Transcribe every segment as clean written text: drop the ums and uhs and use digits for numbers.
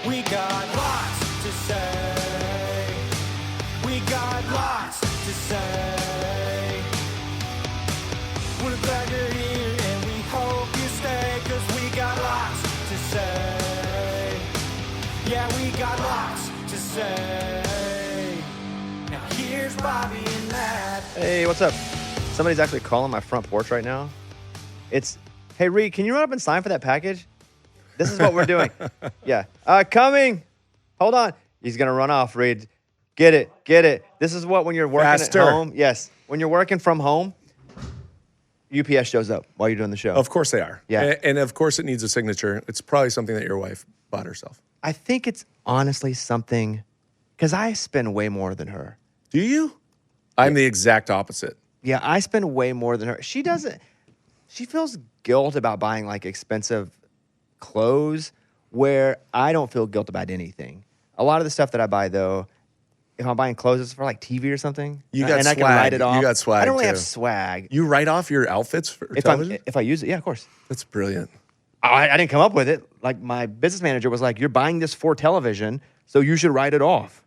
We got lots to say. We got lots to say. We're glad you're here and we hope you stay, 'cause we got lots to say. Yeah, we got lots to say. Now here's Bobby and Matt. Hey, what's up? Somebody's actually calling my front porch right now. Hey, Reed, can you run up and sign for that package? This is what we're doing. Yeah. Coming. Hold on. He's going to run off, Reed. Get it. This is what when you're working Faster. at home. Yes. When you're working from home, UPS shows up while you're doing the show. Of course they are. Yeah. And of course it needs a signature. It's probably something that your wife bought herself. I think it's honestly something, because I spend way more than her. Do you? I'm the exact opposite. Yeah, I spend way more than her. She feels guilt about buying like expensive clothes where I don't feel guilt about anything. A lot of the stuff that I buy, though, if I'm buying clothes, it's for like TV or something. You got and swag. I can write it off. You got swag, I don't really have too. swag. You write off your outfits for If television? I use it, yeah, of course. That's brilliant. I didn't come up with it. Like my business manager was like, "You're buying this for television, so you should write it off."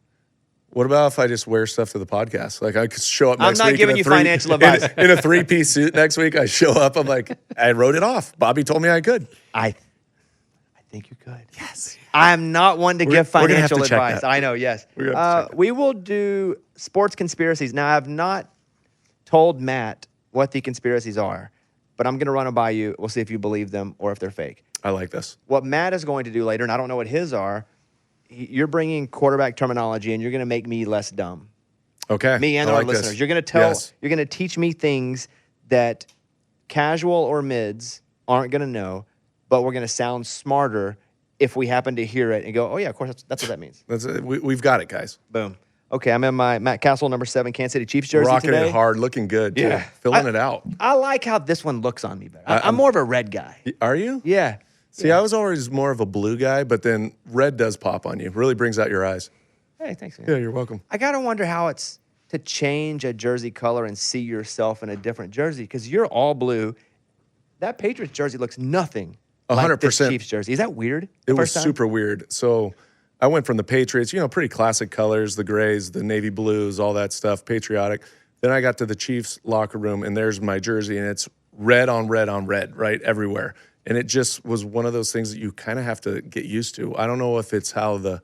What about if I just wear stuff to the podcast? Like I could show up next week. I'm not giving you financial advice. In a three-piece suit next week, I show up. I'm like, I wrote it off. Bobby told me I could. I think you could. Yes. I'm not one to give we're gonna have financial to check advice. that. I know, yes. We're gonna have to check that. We will do sports conspiracies. Now, I've not told Matt what the conspiracies are, but I'm going to run them by you. We'll see if you believe them or if they're fake. I like this. What Matt is going to do later, and I don't know what his are, you're bringing quarterback terminology, and you're going to make me less dumb. Okay. Me and I our like this. listeners. You're going to Yes. you're going to teach me things that casual or mids aren't going to know, but we're going to sound smarter if we happen to hear it and go, oh, yeah, of course, that's what that means. That's it. We've got it, guys. Boom. Okay, I'm in my Matt Cassel number 7 Kansas City Chiefs jersey Rocking today. it hard, looking good. Too. Yeah. Filling it out. I like how this one looks on me better. I'm more of a red guy. Are you? Yeah. See, I was always more of a blue guy, but then red does pop on you. Really brings out your eyes. Hey, thanks, man. Yeah, you're welcome. I got to wonder how it's to change a jersey color and see yourself in a different jersey, because you're all blue. That Patriots jersey looks nothing like this 100%. Chiefs jersey. Is that weird? It was super weird. So I went from the Patriots, pretty classic colors, the grays, the navy blues, all that stuff, patriotic. Then I got to the Chiefs locker room, and there's my jersey, and it's red on red on red, right, everywhere. And it just was one of those things that you kind of have to get used to. I don't know if it's how the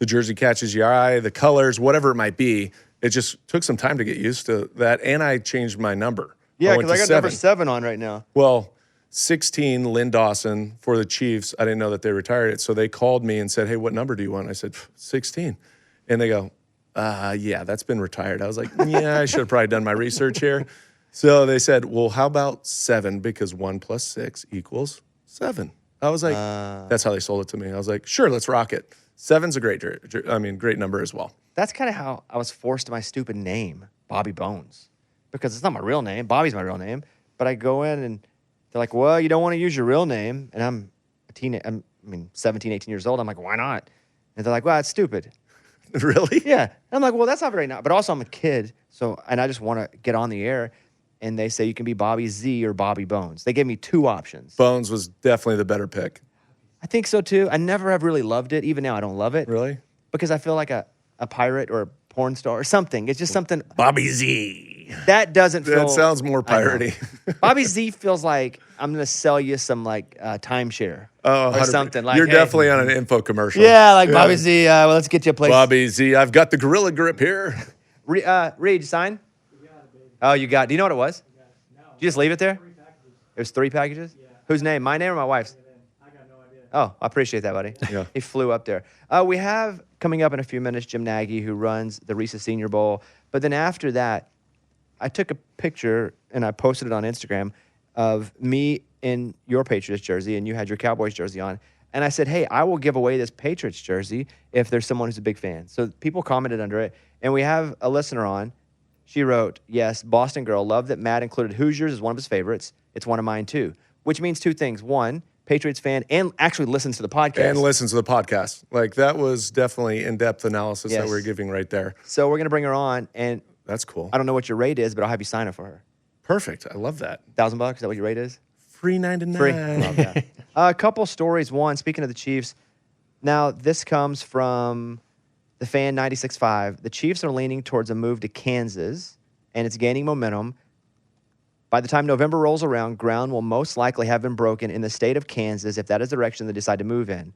jersey catches your eye, the colors, whatever it might be. It just took some time to get used to that, and I changed my number. Yeah, went because I to got number 7 on right now. Well, 16, Lynn Dawson for the Chiefs. I didn't know that they retired it. So they called me and said, hey, what number do you want? I said, 16. And they go, yeah, that's been retired. I was like, yeah, I should have probably done my research here. So they said, well, how about 7? Because 1 + 6 = 7. I was like, that's how they sold it to me. I was like, sure, let's rock it. 7's a great number as well. That's kind of how I was forced to my stupid name, Bobby Bones, because it's not my real name. Bobby's my real name. But I go in and they're like, well, you don't want to use your real name. And I'm 17, 18 years old. I'm like, why not? And they're like, well, it's stupid. Really? Yeah. And I'm like, well, that's not very nice. But also I'm a kid, and I just want to get on the air. And they say you can be Bobby Z or Bobby Bones. They gave me 2 options. Bones was definitely the better pick. I think so too. I never have really loved it. Even now, I don't love it. Really? Because I feel like a pirate or a porn star or something. It's just something. Bobby Z. That doesn't feel. That sounds more piratey. Bobby Z feels like I'm going to sell you some timeshare Oh, or 100%. something. Like, You're hey, definitely on an info commercial. Yeah, like Bobby Z. Well, let's get you a place. Bobby Z, I've got the gorilla grip here. Reed, sign? Oh, you got. Do you know what it was? Did you just leave it there? 3 packages. It was 3 packages? Yeah. Whose name? My name or my wife's? I got no idea. Oh, I appreciate that, buddy. Yeah. He flew up there. We have coming up in a few minutes Jim Nagy, who runs the Reese's Senior Bowl. But then after that, I took a picture and I posted it on Instagram of me in your Patriots jersey, and you had your Cowboys jersey on. And I said, hey, I will give away this Patriots jersey if there's someone who's a big fan. So people commented under it. And we have a listener on. She wrote, yes, Boston girl, love that Matt included Hoosiers as one of his favorites. It's one of mine too. Which means 2 things. 1, Patriots fan, and actually listens to the podcast. And listens to the podcast. Like, that was definitely in-depth analysis Yes. that we're giving right there. So we're going to bring her on, and That's cool. I don't know what your rate is, but I'll have you sign up for her. Perfect. I love that. $1,000? Is that what your rate is? Free 99. Free. Love that. A couple stories. One, speaking of the Chiefs, Now, this comes from the fan 96.5. The Chiefs are leaning towards a move to Kansas, and it's gaining momentum. By the time November rolls around, ground will most likely have been broken in the state of Kansas if that is the direction they decide to move in.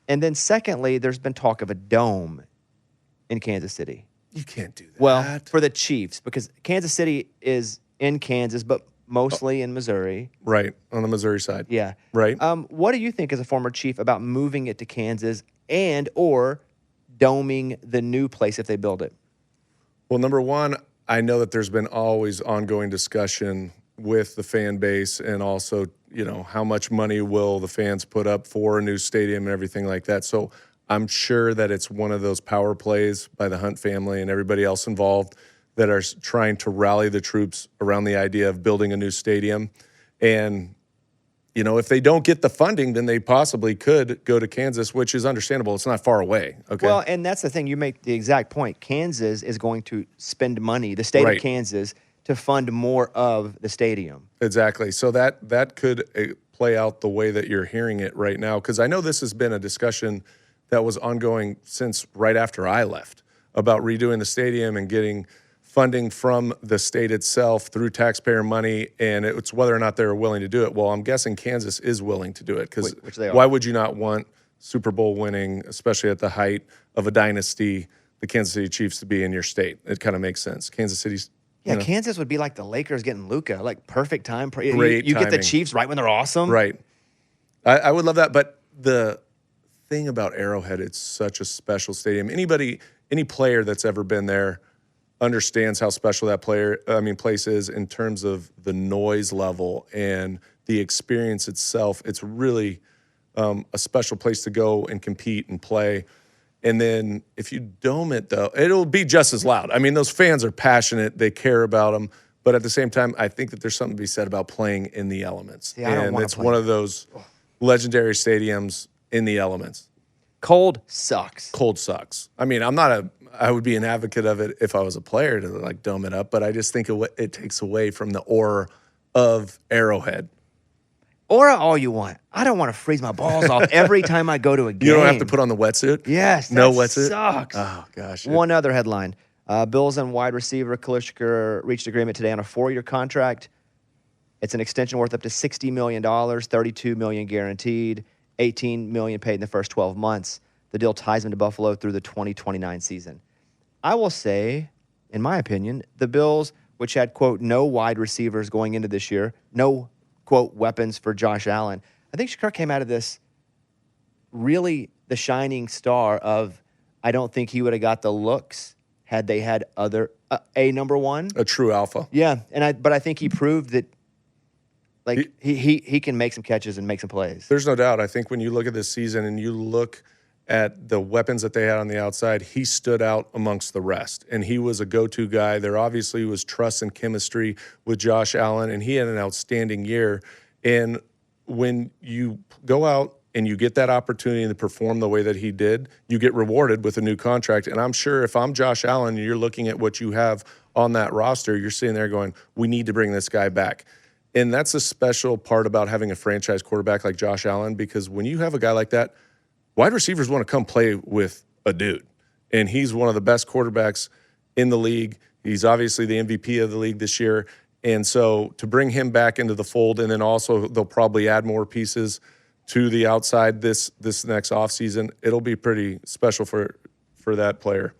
And then secondly, there's been talk of a dome in Kansas City. You can't do that. Well, for the Chiefs, because Kansas City is in Kansas, but mostly in Missouri. Right, on the Missouri side. Yeah. Right. What do you think as a former Chief about moving it to Kansas and or doming the new place if they build it? Well, number one, I know that there's been always ongoing discussion with the fan base and also, how much money will the fans put up for a new stadium and everything like that. So I'm sure that it's one of those power plays by the Hunt family and everybody else involved that are trying to rally the troops around the idea of building a new stadium. And, if they don't get the funding, then they possibly could go to Kansas, which is understandable. It's not far away. Okay. Well, and that's the thing. You make the exact point. Kansas is going to spend money, the state Right. of Kansas, to fund more of the stadium. Exactly. So that could play out the way that you're hearing it right now. Because I know this has been a discussion that was ongoing since right after I left about redoing the stadium and getting funding from the state itself through taxpayer money, and it's whether or not they're willing to do it. Well, I'm guessing Kansas is willing to do it because Which they are. why would you not want Super Bowl winning, especially at the height of a dynasty, the Kansas City Chiefs to be in your state? It kind of makes sense. Kansas City's Yeah, Kansas would be like the Lakers getting Luka, like perfect time. Great You get the timing. Chiefs right when they're awesome. Right. I would love that. But the thing about Arrowhead, it's such a special stadium. Any player that's ever been there understands how special that place is in terms of the noise level and the experience itself. It's really a special place to go and compete and play. And then if you dome it, though, it'll be just as loud. I mean, those fans are passionate. They care about them. But at the same time, I think that there's something to be said about playing in the elements. Yeah, I don't and wanna it's play. one of those legendary stadiums in the elements. Cold sucks. Cold sucks. I mean, I would be an advocate of it if I was a player to like dome it up, but I just think it takes away from the aura of Arrowhead. Aura all you want. I don't want to freeze my balls off every time I go to a game. You don't have to put on the wetsuit? Yes, No that wetsuit? sucks. Oh, gosh. One other headline. Bills and wide receiver Khalil Shakir reached agreement today on a 4-year contract. It's an extension worth up to $60 million, $32 million guaranteed, $18 million paid in the first 12 months. The deal ties him to Buffalo through the 2029 season. I will say, in my opinion, the Bills, which had, quote, no wide receivers going into this year, no, quote, weapons for Josh Allen. I think Shakir came out of this really the shining star of, I don't think he would have got the looks had they had other, a number one. A true alpha. Yeah, but I think he proved that, like, he can make some catches and make some plays. There's no doubt. I think when you look at this season and you look at the weapons that they had on the outside, he stood out amongst the rest. And he was a go-to guy. There obviously was trust and chemistry with Josh Allen, and he had an outstanding year. And when you go out and you get that opportunity to perform the way that he did, you get rewarded with a new contract. And I'm sure if I'm Josh Allen and you're looking at what you have on that roster, you're sitting there going, we need to bring this guy back. And that's a special part about having a franchise quarterback like Josh Allen, because when you have a guy like that, wide receivers want to come play with a dude. And he's one of the best quarterbacks in the league. He's obviously the MVP of the league this year. And so to bring him back into the fold, and then also they'll probably add more pieces to the outside this next offseason, it'll be pretty special for that player.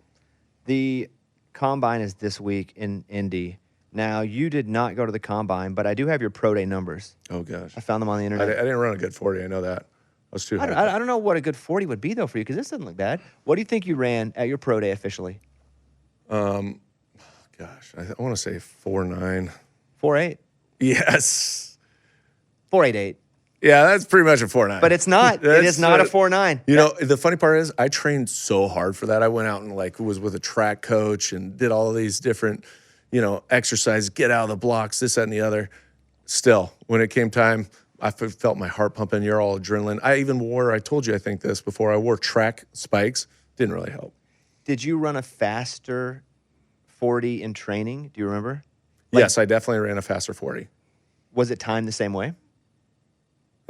The Combine is this week in Indy. Now, you did not go to the Combine, but I do have your pro day numbers. Oh, gosh. I found them on the I internet. didn't run a good 40. I know that. I was too high. I don't know what a good 40 would be, though, for you, because this doesn't look bad. What do you think you ran at your pro day officially? Gosh, I want to say 4.9. 4.8? Yes. 4.88. Yeah, that's pretty much a 4.9. But it's not. It is not a 4.9. You know, the funny part is I trained so hard for that. I went out and was with a track coach and did all of these different, exercises, get out of the blocks, this, that, and the other. Still, when it came time, I felt my heart pumping. You're all adrenaline. I told you I think this before, I wore track spikes. Didn't really help. Did you run a faster 40 in training? Do you remember? Yes, I definitely ran a faster 40. Was it timed the same way?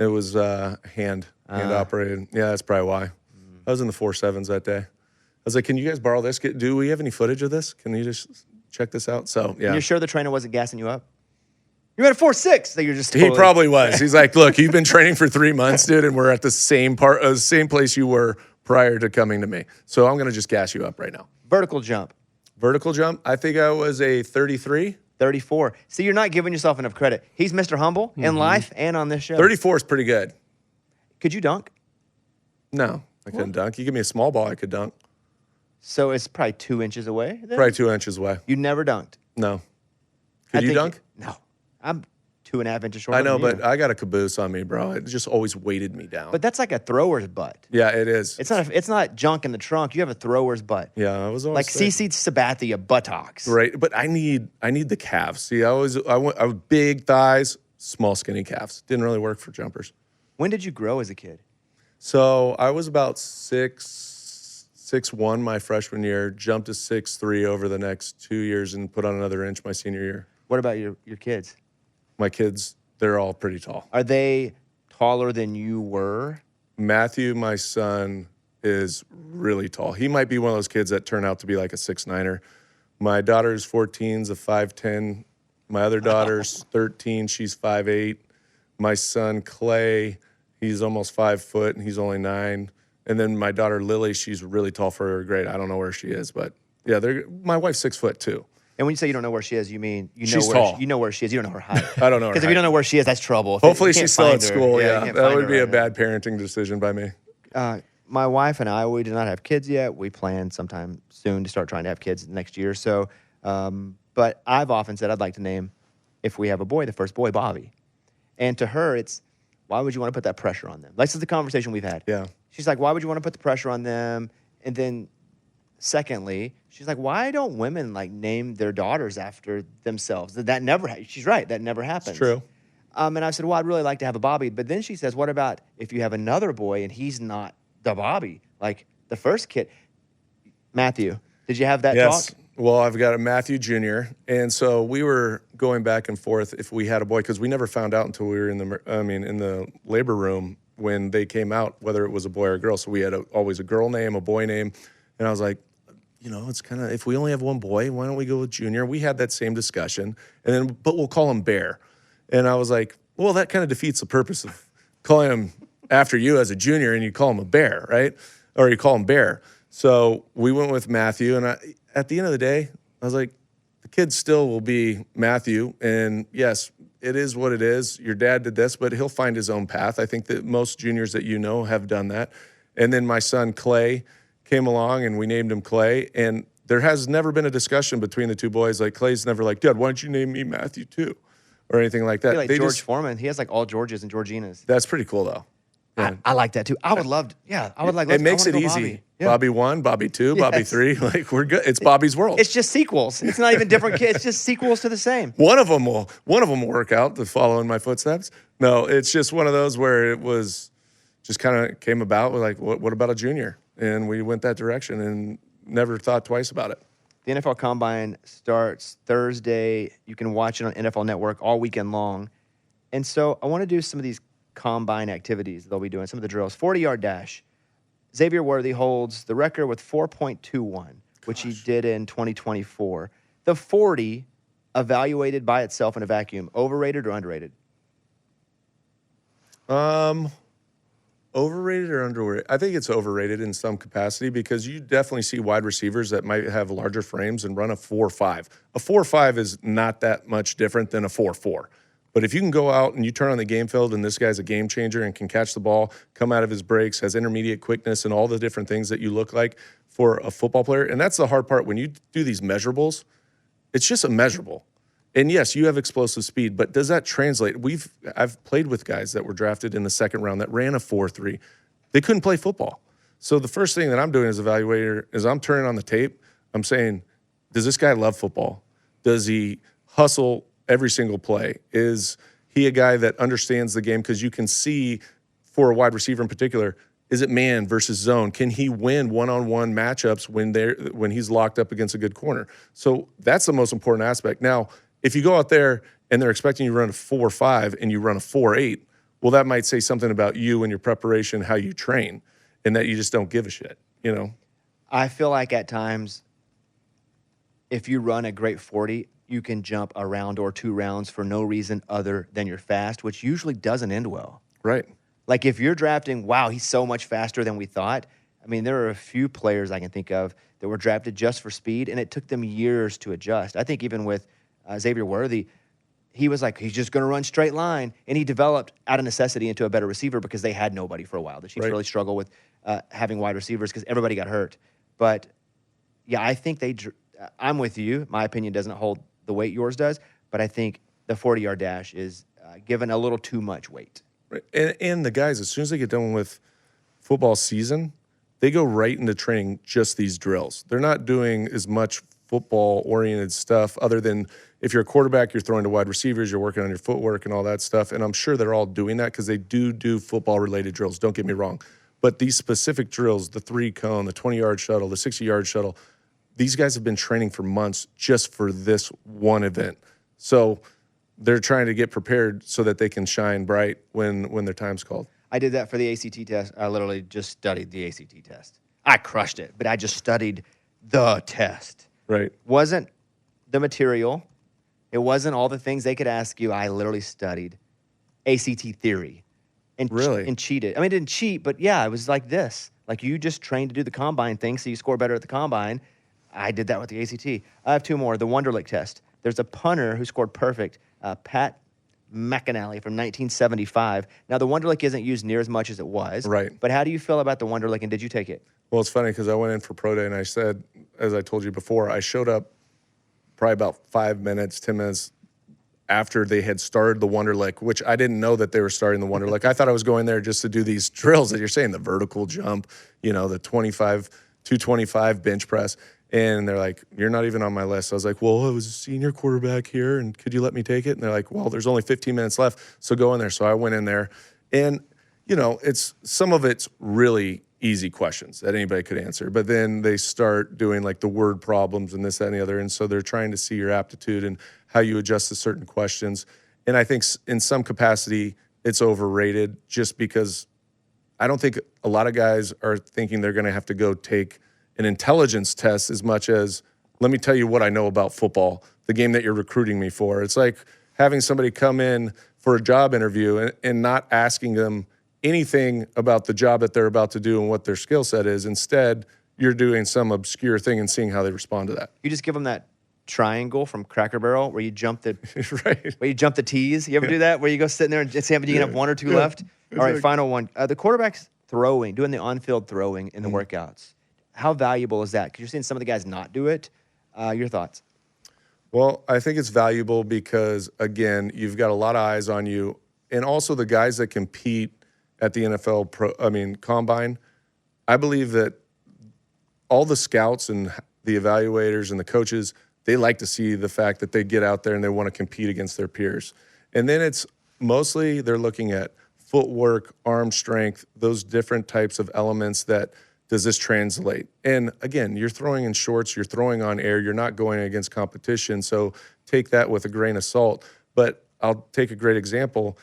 It was hand operated. Yeah, that's probably why. I was in the 4.7s that day. I was like, can you guys borrow this? Do we have any footage of this? Can you just check this out? So, yeah. And you're sure the trainer wasn't gassing you up? You're at a 4.6. So you're just He probably was. He's like, look, you've been training for 3 months, dude, and we're at the same place you were prior to coming to me. So I'm going to just gas you up right now. Vertical jump. Vertical jump, I think I was a 33. 34. See, you're not giving yourself enough credit. He's Mr. Humble in life and on this show. 34 is pretty good. Could you dunk? No, I couldn't dunk. You give me a small ball, I could dunk. So it's probably 2 inches away then? Probably 2 inches away. You never dunked? No. Could you dunk? No. I'm 2.5 inches shorter I know, than you. but I got a caboose on me, bro. It just always weighted me down. But that's like a thrower's butt. Yeah, it is. It's not junk in the trunk. You have a thrower's butt. Yeah, I was always Like CC Sabathia buttocks. Right, but I need the calves. See, I was big thighs, small skinny calves. Didn't really work for jumpers. When did you grow as a kid? So I was about 6'1" my freshman year, jumped to 6'3" over the next 2 years and put on another inch my senior year. What about your kids? My kids, they're all pretty tall. Are they taller than you were? Matthew, my son, is really tall. He might be one of those kids that turn out to be like a 6'9". My daughter's 14, 's a 5'10". My other daughter's 13, she's 5'8". My son, Clay, he's almost 5 foot, and he's only 9. And then my daughter, Lily, she's really tall for her grade. I don't know where she is, but yeah, my wife's 6 foot too. And when you say you don't know where she is, you mean she's tall. You know where she is. You don't know her height. I don't know her Because if you don't know where she is, that's trouble. Hopefully she's still at school. Yeah, that would be a bad. bad parenting decision by me. My wife and I, we do not have kids yet. We plan sometime soon to start trying to have kids next year. So, but I've often said I'd like to name, if we have a boy, the first boy, Bobby. And to her, it's, why would you want to put that pressure on them? This is the conversation we've had. Yeah. She's like, why would you want to put the pressure on them? And then secondly, she's like, why don't women like name their daughters after themselves? That never, she's right. That never happens. It's true. And I said, well, I'd really like to have a Bobby. But then she says, what about if you have another boy and he's not the Bobby? Like the first kid, Matthew, did you have that Yes. talk? Well, I've got a Matthew Jr., and so we were going back and forth if we had a boy, because we never found out until we were in the labor room when they came out, whether it was a boy or a girl. So we had always a girl name, a boy name, and I was like, it's kind of, if we only have one boy, why don't we go with Junior? We had that same discussion, but we'll call him Bear. And I was like, well, that kind of defeats the purpose of calling him after you as a junior, and you call him a Bear, right? Or you call him Bear. So we went with Matthew, and at the end of the day, I was like, the kid still will be Matthew, and yes, it is what it is. Your dad did this, but he'll find his own path. I think that most juniors that have done that. And then my son, Clay, came along, and we named him Clay, and there has never been a discussion between the two boys. Like, Clay's never like, Dad, why don't you name me Matthew too? Or anything like that. Like George Foreman, he has like all Georges and Georginas. That's pretty cool, though. Yeah. I like that too. I would love to. Yeah, I would like. It makes it easy. Bobby. Yeah. Bobby 1, Bobby 2, Bobby 3. Like, we're good. It's Bobby's world. It's just sequels. It's not even different kids. It's just sequels to the same. One of them will work out to follow in my footsteps. No, it's just one of those where it was just kind of came about. We're like, what about a junior? And we went that direction and never thought twice about it. The NFL Combine starts Thursday. You can watch it on NFL Network all weekend long. And so I want to do some of these Combine activities they'll be doing, some of the drills. 40-yard dash. Xavier Worthy holds the record with 4.21, which he did in 2024. The 40 evaluated by itself in a vacuum, overrated or underrated? Overrated or underrated? I think it's overrated in some capacity, because you definitely see wide receivers that might have larger frames and run a 4.5. A 4.5 is not that much different than a 4.4. But if you can go out and you turn on the game field and this guy's a game changer and can catch the ball, come out of his breaks, has intermediate quickness and all the different things that you look like for a football player. And that's the hard part. When you do these measurables, it's just a measurable. And yes, you have explosive speed, but does that translate? I've played with guys that were drafted in the second round that ran a 4.3. They couldn't play football. So the first thing that I'm doing as an evaluator is I'm turning on the tape. I'm saying, does this guy love football? Does he hustle every single play? Is he a guy that understands the game? Because you can see, for a wide receiver in particular, is it man versus zone? Can he win one-on-one matchups when he's locked up against a good corner? So that's the most important aspect. Now, if you go out there and they're expecting you to run a 4.5 and you run a 4.8, Well, that might say something about you and your preparation, how you train, and that you just don't give a shit, you know? I feel like at times, if you run a great 40, you can jump a round or 2 rounds for no reason other than you're fast, which usually doesn't end well. Right. Like if you're drafting, wow, he's so much faster than we thought. I mean, there are a few players I can think of that were drafted just for speed, and it took them years to adjust. I think even with Xavier Worthy, he was like, he's just going to run straight line, and he developed out of necessity into a better receiver because they had nobody for a while. The Chiefs really struggle with having wide receivers because everybody got hurt. But, yeah, I think I'm with you. My opinion doesn't hold the weight yours does, but I think the 40-yard dash is given a little too much weight. Right. And the guys, as soon as they get done with football season, they go right into training just these drills. They're not doing as much football-oriented stuff other than if you're a quarterback, you're throwing to wide receivers, you're working on your footwork and all that stuff. And I'm sure they're all doing that because they do football-related drills. Don't get me wrong. But these specific drills, the 3-cone, the 20-yard shuttle, the 60-yard shuttle, these guys have been training for months just for this one event. So they're trying to get prepared so that they can shine bright when their time's called. I did that for the ACT test. I literally just studied the ACT test. I crushed it, but I just studied the test. Right. Wasn't the material. It wasn't all the things they could ask you. I literally studied ACT theory and cheated. I mean, I didn't cheat, but yeah, it was like this. Like you just trained to do the combine thing, so you score better at the combine. I did that with the ACT. I have 2 more. The Wonderlic test. There's a punter who scored perfect, Pat McAnally from 1975. Now, the Wonderlic isn't used near as much as it was. Right. But how do you feel about the Wonderlic, and did you take it? Well, it's funny because I went in for pro day and I said, as I told you before, I showed up probably about 5 minutes, 10 minutes after they had started the Wonderlic, which I didn't know that they were starting the Wonderlic. I thought I was going there just to do these drills that you're saying, the vertical jump, the 225 bench press. And they're like, you're not even on my list. I was like, well, I was a senior quarterback here, and could you let me take it? And they're like, well, there's only 15 minutes left, so go in there. So I went in there, and, it's some of it's really easy questions that anybody could answer. But then they start doing, like, the word problems and this, that, and the other. And so they're trying to see your aptitude and how you adjust to certain questions. And I think in some capacity, it's overrated just because I don't think a lot of guys are thinking they're going to have to go take an intelligence test as much as, let me tell you what I know about football, the game that you're recruiting me for. It's like having somebody come in for a job interview and not asking them anything about the job that they're about to do and what their skill set is. Instead, you're doing some obscure thing and seeing how they respond to that. You just give them that triangle from Cracker Barrel where you jump the right. where you jump the T's. You ever do that? Where you go sitting there and just have you can have 1 or 2 left? All right, final one. The quarterback's throwing, doing the on-field throwing in the workouts. How valuable is that? Because you're seeing some of the guys not do it. Your thoughts? Well, I think it's valuable because, again, you've got a lot of eyes on you. And also the guys that compete at the NFL combine, I believe that all the scouts and the evaluators and the coaches, they like to see the fact that they get out there and they want to compete against their peers. And then it's mostly they're looking at footwork, arm strength, those different types of elements that – does this translate? And again, you're throwing in shorts, you're throwing on air, you're not going against competition, so take that with a grain of salt. But I'll take a great example.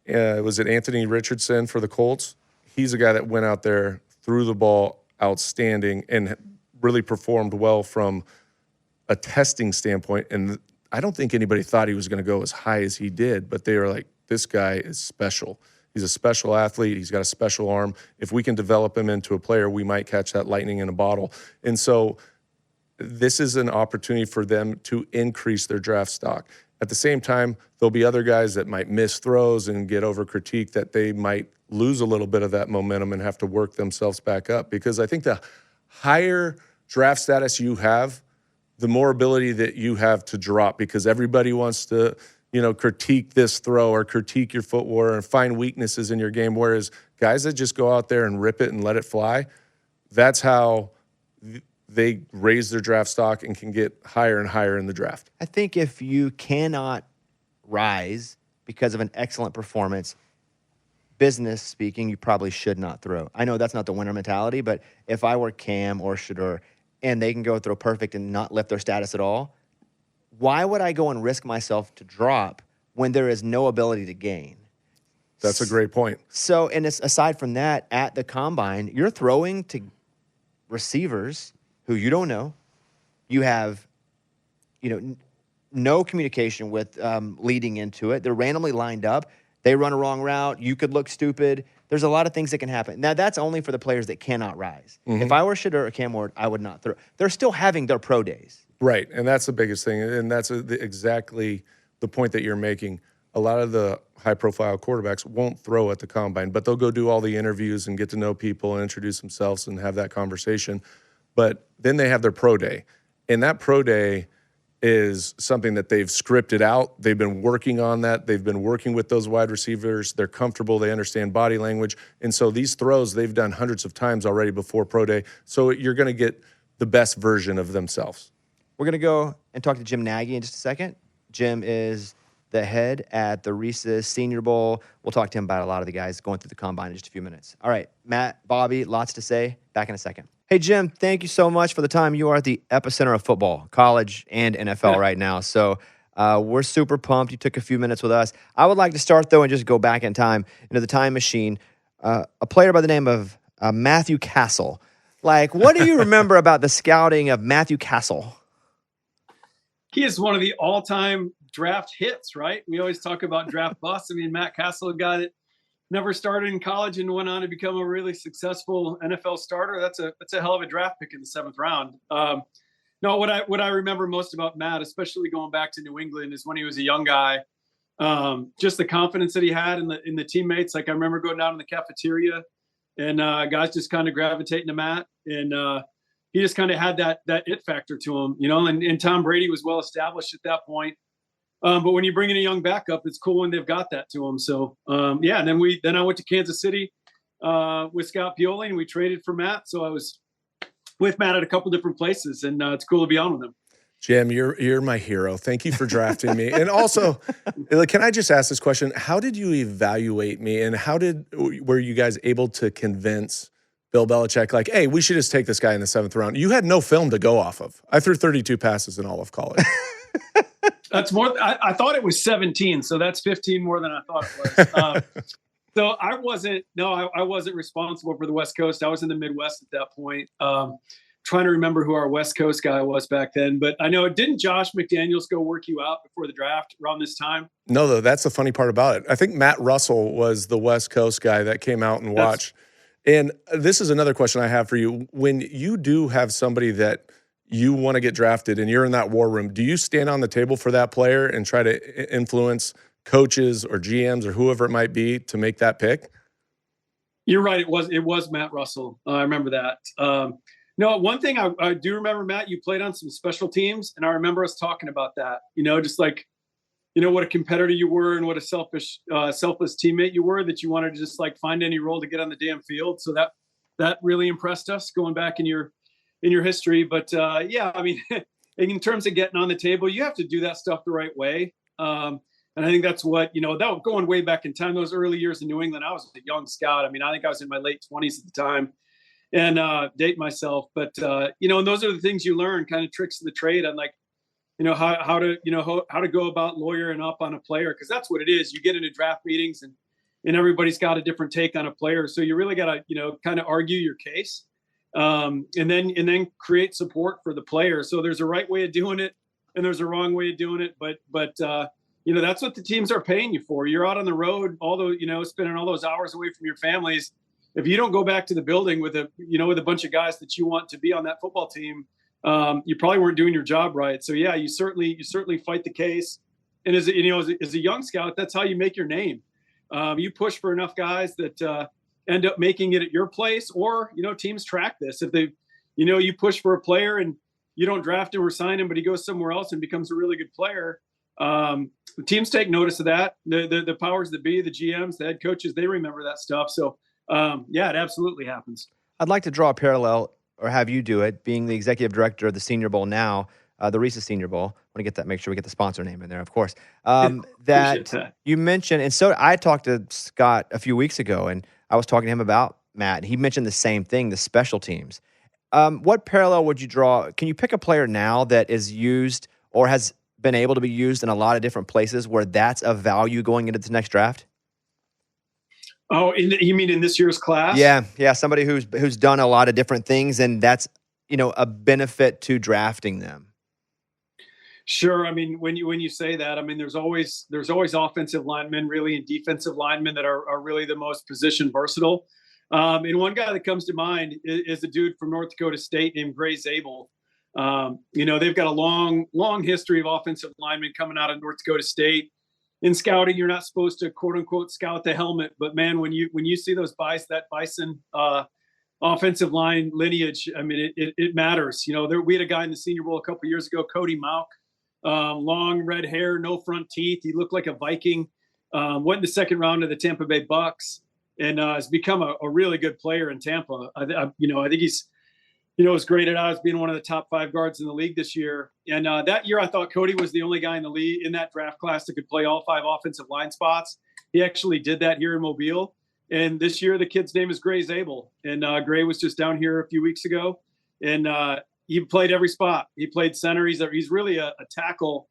Was it Anthony Richardson for the Colts? He's a guy that went out there, threw the ball outstanding, and really performed well from a testing standpoint. And I don't think anybody thought he was going to go as high as he did, but they were like, this guy is special. He's a special athlete. He's got a special arm. If we can develop him into a player, we might catch that lightning in a bottle. And so this is an opportunity for them to increase their draft stock. At the same time, there'll be other guys that might miss throws and get over critique that they might lose a little bit of that momentum and have to work themselves back up. Because I think the higher draft status you have, the more ability that you have to drop, because everybody wants to critique this throw or critique your footwork and find weaknesses in your game. Whereas guys that just go out there and rip it and let it fly, that's how they raise their draft stock and can get higher and higher in the draft. I think if you cannot rise because of an excellent performance, business speaking, you probably should not throw. I know that's not the winner mentality, but if I were Cam or Shador and they can go throw perfect and not lift their status at all, why would I go and risk myself to drop when there is no ability to gain? That's a great point. So, and aside from that, at the combine, you're throwing to receivers who you don't know. You have, no communication with leading into it. They're randomly lined up. They run a wrong route. You could look stupid. There's a lot of things that can happen. Now, that's only for the players that cannot rise. Mm-hmm. If I were Shakir or Cam Ward, I would not throw. They're still having their pro days. Right, and that's the biggest thing, and that's exactly the point that you're making. A lot of the high-profile quarterbacks won't throw at the combine, but they'll go do all the interviews and get to know people and introduce themselves and have that conversation. But then they have their pro day, and that pro day is something that they've scripted out. They've been working on that. They've been working with those wide receivers. They're comfortable. They understand body language. And so these throws they've done hundreds of times already before pro day. So you're going to get the best version of themselves. We're going to go and talk to Jim Nagy in just a second. Jim is the head at the Reese's Senior Bowl. We'll talk to him about a lot of the guys going through the combine in just a few minutes. All right, Matt, Bobby, lots to say. Back in a second. Hey, Jim, thank you so much for the time. You are at the epicenter of football, college and NFL right now. So we're super pumped. You took a few minutes with us. I would like to start, though, and just go back in time into the time machine. A player by the name of Matthew Cassel. Like, what do you remember about the scouting of Matthew Cassel? He is one of the all-time draft hits, right? We always talk about draft busts. I mean, Matt Cassel, a guy that never started in college and went on to become a really successful NFL starter. That's a hell of a draft pick in the 7th round. No, what I remember most about Matt, especially going back to New England, is when he was a young guy. Just the confidence that he had in the teammates. Like, I remember going down in the cafeteria and guys just kind of gravitating to Matt, and he just kind of had that it factor to him, and Tom Brady was well established at that point. But when you bring in a young backup, it's cool when they've got that to them. So, and then I went to Kansas City with Scott Pioli, and we traded for Matt. So I was with Matt at a couple different places, and it's cool to be on with him. Jim, you're my hero. Thank you for drafting me. And also, can I just ask this question? How did you evaluate me, and were you guys able to convince Bill Belichick, like, hey, we should just take this guy in the 7th round? You had no film to go off of. I threw 32 passes in all of college. That's more. I thought it was 17, so that's 15 more than I thought it was. So I wasn't responsible for the West Coast. I was in the Midwest at that point. Trying to remember who our West Coast guy was back then, but I know, didn't Josh McDaniels go work you out before the draft around this time? No, though, that's the funny part about it. I think Matt Russell was the West Coast guy that came out and watched. And this is another question I have for you. When you do have somebody that you want to get drafted and you're in that war room, do you stand on the table for that player and try to influence coaches or GMs or whoever it might be to make that pick? You're right. It was Matt Russell. I remember that. No, one thing I do remember, Matt, you played on some special teams, and I remember us talking about that, just like, what a competitor you were and what a selfless teammate you were, that you wanted to just like find any role to get on the damn field. So that really impressed us going back in your history. But I mean, in terms of getting on the table, you have to do that stuff the right way. And I think that's what, that was going way back in time, those early years in New England. I was a young scout. I mean, I think I was in my late 20s at the time, and date myself. But, and those are the things you learn, kind of tricks of the trade on, like, how to go about lawyering up on a player. Cause that's what it is. You get into draft meetings and everybody's got a different take on a player. So you really got to, kind of argue your case, and then create support for the player. So there's a right way of doing it and there's a wrong way of doing it. But that's what the teams are paying you for. You're out on the road, spending all those hours away from your families. If you don't go back to the building with a bunch of guys that you want to be on that football team, you probably weren't doing your job right. So yeah, you certainly fight the case. And as a young scout, that's how you make your name. You push for enough guys that end up making it at your place, or teams track this. If they, you push for a player and you don't draft him or sign him, but he goes somewhere else and becomes a really good player. The teams take notice of that. The powers that be, the GMs, the head coaches, they remember that stuff. So it absolutely happens. I'd like to draw a parallel, or have you do it, being the executive director of the Senior Bowl now, the Reese's Senior Bowl. I want to make sure we get the sponsor name in there, of course. That you mentioned, and so I talked to Scott a few weeks ago, and I was talking to him about Matt. He mentioned the same thing, the special teams. What parallel would you draw? Can you pick a player now that is used or has been able to be used in a lot of different places where that's of value going into the next draft? Oh, you mean in this year's class? Yeah, somebody who's done a lot of different things, and that's a benefit to drafting them. Sure. I mean, when you say that, I mean, there's always offensive linemen, really, and defensive linemen that are really the most position versatile. And one guy that comes to mind is a dude from North Dakota State named Gray Zabel. They've got a long history of offensive linemen coming out of North Dakota State. In scouting, you're not supposed to quote unquote scout the helmet, but man, when you see that Bison offensive line lineage, I mean, it matters. We had a guy in the Senior Bowl a couple of years ago, Cody Mauk. Long red hair, no front teeth. He looked like a Viking. Went in the second round of the Tampa Bay Bucks, and has become a really good player in Tampa. I think he's, was graded out as being one of the top 5 guards in the league this year. And that year, I thought Cody was the only guy in the league in that draft class that could play all 5 offensive line spots. He actually did that here in Mobile. And this year, the kid's name is Gray Zabel, and Gray was just down here a few weeks ago, and he played every spot. He played center. He's really a tackle,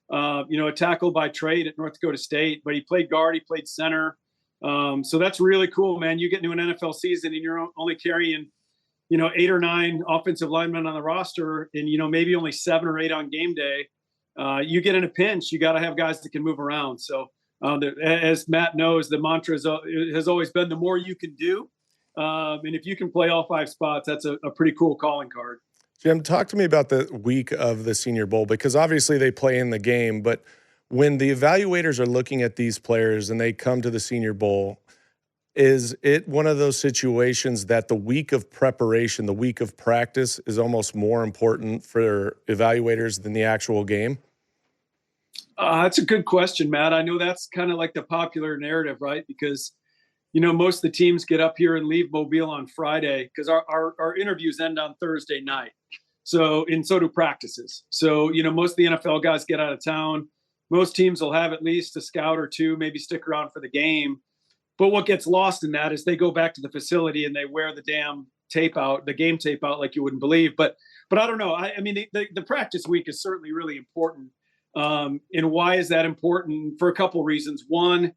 a tackle by trade at North Dakota State, but he played guard, he played center. So that's really cool, man. You get into an NFL season and you're only carrying, 8 or 9 offensive linemen on the roster and, maybe only 7 or 8 on game day. You get in a pinch, you got to have guys that can move around. So as Matt knows, the mantra has always been the more you can do. And if you can play all 5 spots, that's a pretty cool calling card. Jim, talk to me about the week of the Senior Bowl, because obviously they play in the game, but when the evaluators are looking at these players and they come to the Senior Bowl, is it one of those situations that the week of preparation, the week of practice is almost more important for evaluators than the actual game? That's a good question, Matt. I know that's kind of like the popular narrative, right? Because most of the teams get up here and leave Mobile on Friday because our interviews end on Thursday night. So do practices. So, most of the NFL guys get out of town. Most teams will have at least a scout or 2, maybe stick around for the game. But what gets lost in that is they go back to the facility and they wear the damn the game tape out like you wouldn't believe. But I don't know. I mean, the practice week is certainly really important. And why is that important? For a couple of reasons. One,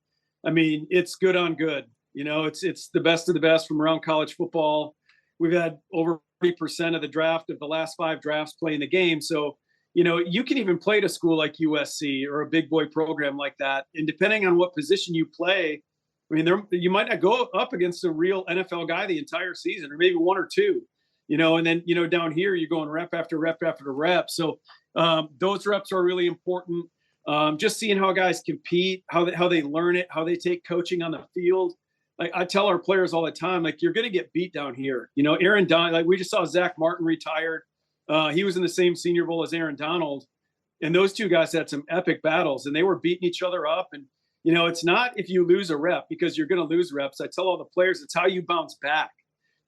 I mean, it's good on good. It's the best of the best from around college football. We've had over 40% of the draft of the last 5 drafts playing the game. So, you can even play at a school like USC or a big boy program like that. And depending on what position you play, I mean, you might not go up against a real NFL guy the entire season, or maybe 1 or 2, and then, down here, you're going rep after rep after rep. So those reps are really important. Just seeing how guys compete, how they learn it, how they take coaching on the field. Like I tell our players all the time, like, you're going to get beat down here. Aaron Donald, like we just saw Zach Martin retired. He was in the same Senior Bowl as Aaron Donald. And those 2 guys had some epic battles and they were beating each other up. And, it's not if you lose a rep because you're going to lose reps. I tell all the players, it's how you bounce back.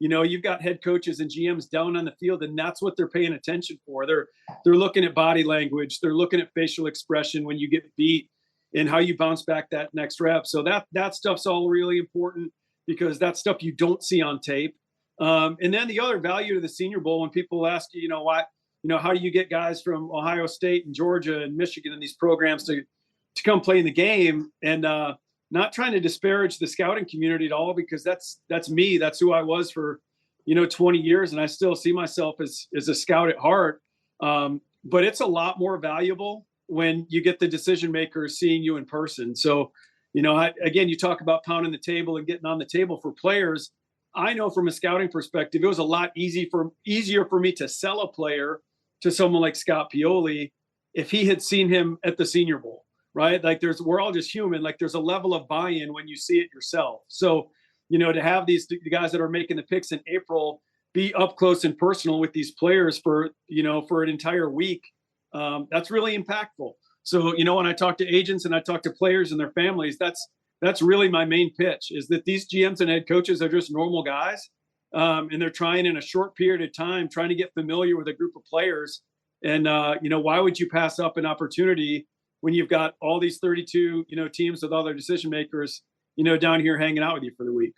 You've got head coaches and GMs down on the field, and that's what they're paying attention for. They're looking at body language. They're looking at facial expression when you get beat and how you bounce back that next rep. So that stuff's all really important because that's stuff you don't see on tape. And then the other value to the Senior Bowl, when people ask you, why, how do you get guys from Ohio State and Georgia and Michigan and these programs to come play in the game? And not trying to disparage the scouting community at all, because that's me. That's who I was for, 20 years. And I still see myself as a scout at heart. But it's a lot more valuable when you get the decision makers seeing you in person. So, again, you talk about pounding the table and getting on the table for players. I know from a scouting perspective, it was a lot easier for me to sell a player to someone like Scott Pioli if he had seen him at the Senior Bowl, right? Like we're all just human. Like there's a level of buy-in when you see it yourself. So, to have the guys that are making the picks in April be up close and personal with these players for an entire week, that's really impactful. So, when I talk to agents and I talk to players and their families, that's really my main pitch, is that these GMs and head coaches are just normal guys. And they're trying in a short period of time, trying to get familiar with a group of players. And, why would you pass up an opportunity when you've got all these 32, teams with all their decision makers, down here hanging out with you for the week?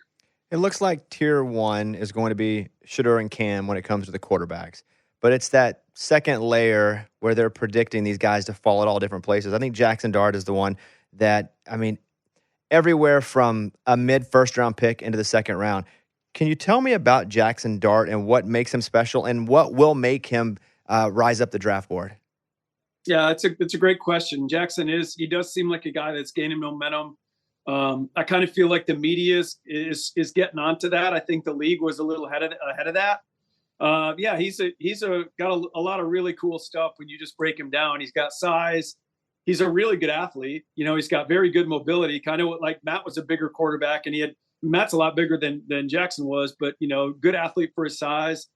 It looks like tier 1 is going to be Shedeur and Cam when it comes to the quarterbacks. But it's that second layer where they're predicting these guys to fall at all different places. I think Jaxson Dart is the one that, I mean, everywhere from a mid first round pick into the second round. Can you tell me about Jaxson Dart and what makes him special and what will make him rise up the draft board? Yeah, it's a great question. Jaxson he does seem like a guy that's gaining momentum. I kind of feel like the media is getting onto that. I think the league was a little ahead of that. Yeah, he's got a lot of really cool stuff when you just break him down. He's got size. He's a really good athlete. He's got very good mobility, kind of like Matt was a bigger quarterback, and Matt's a lot bigger than Jaxson was, but good athlete for his size.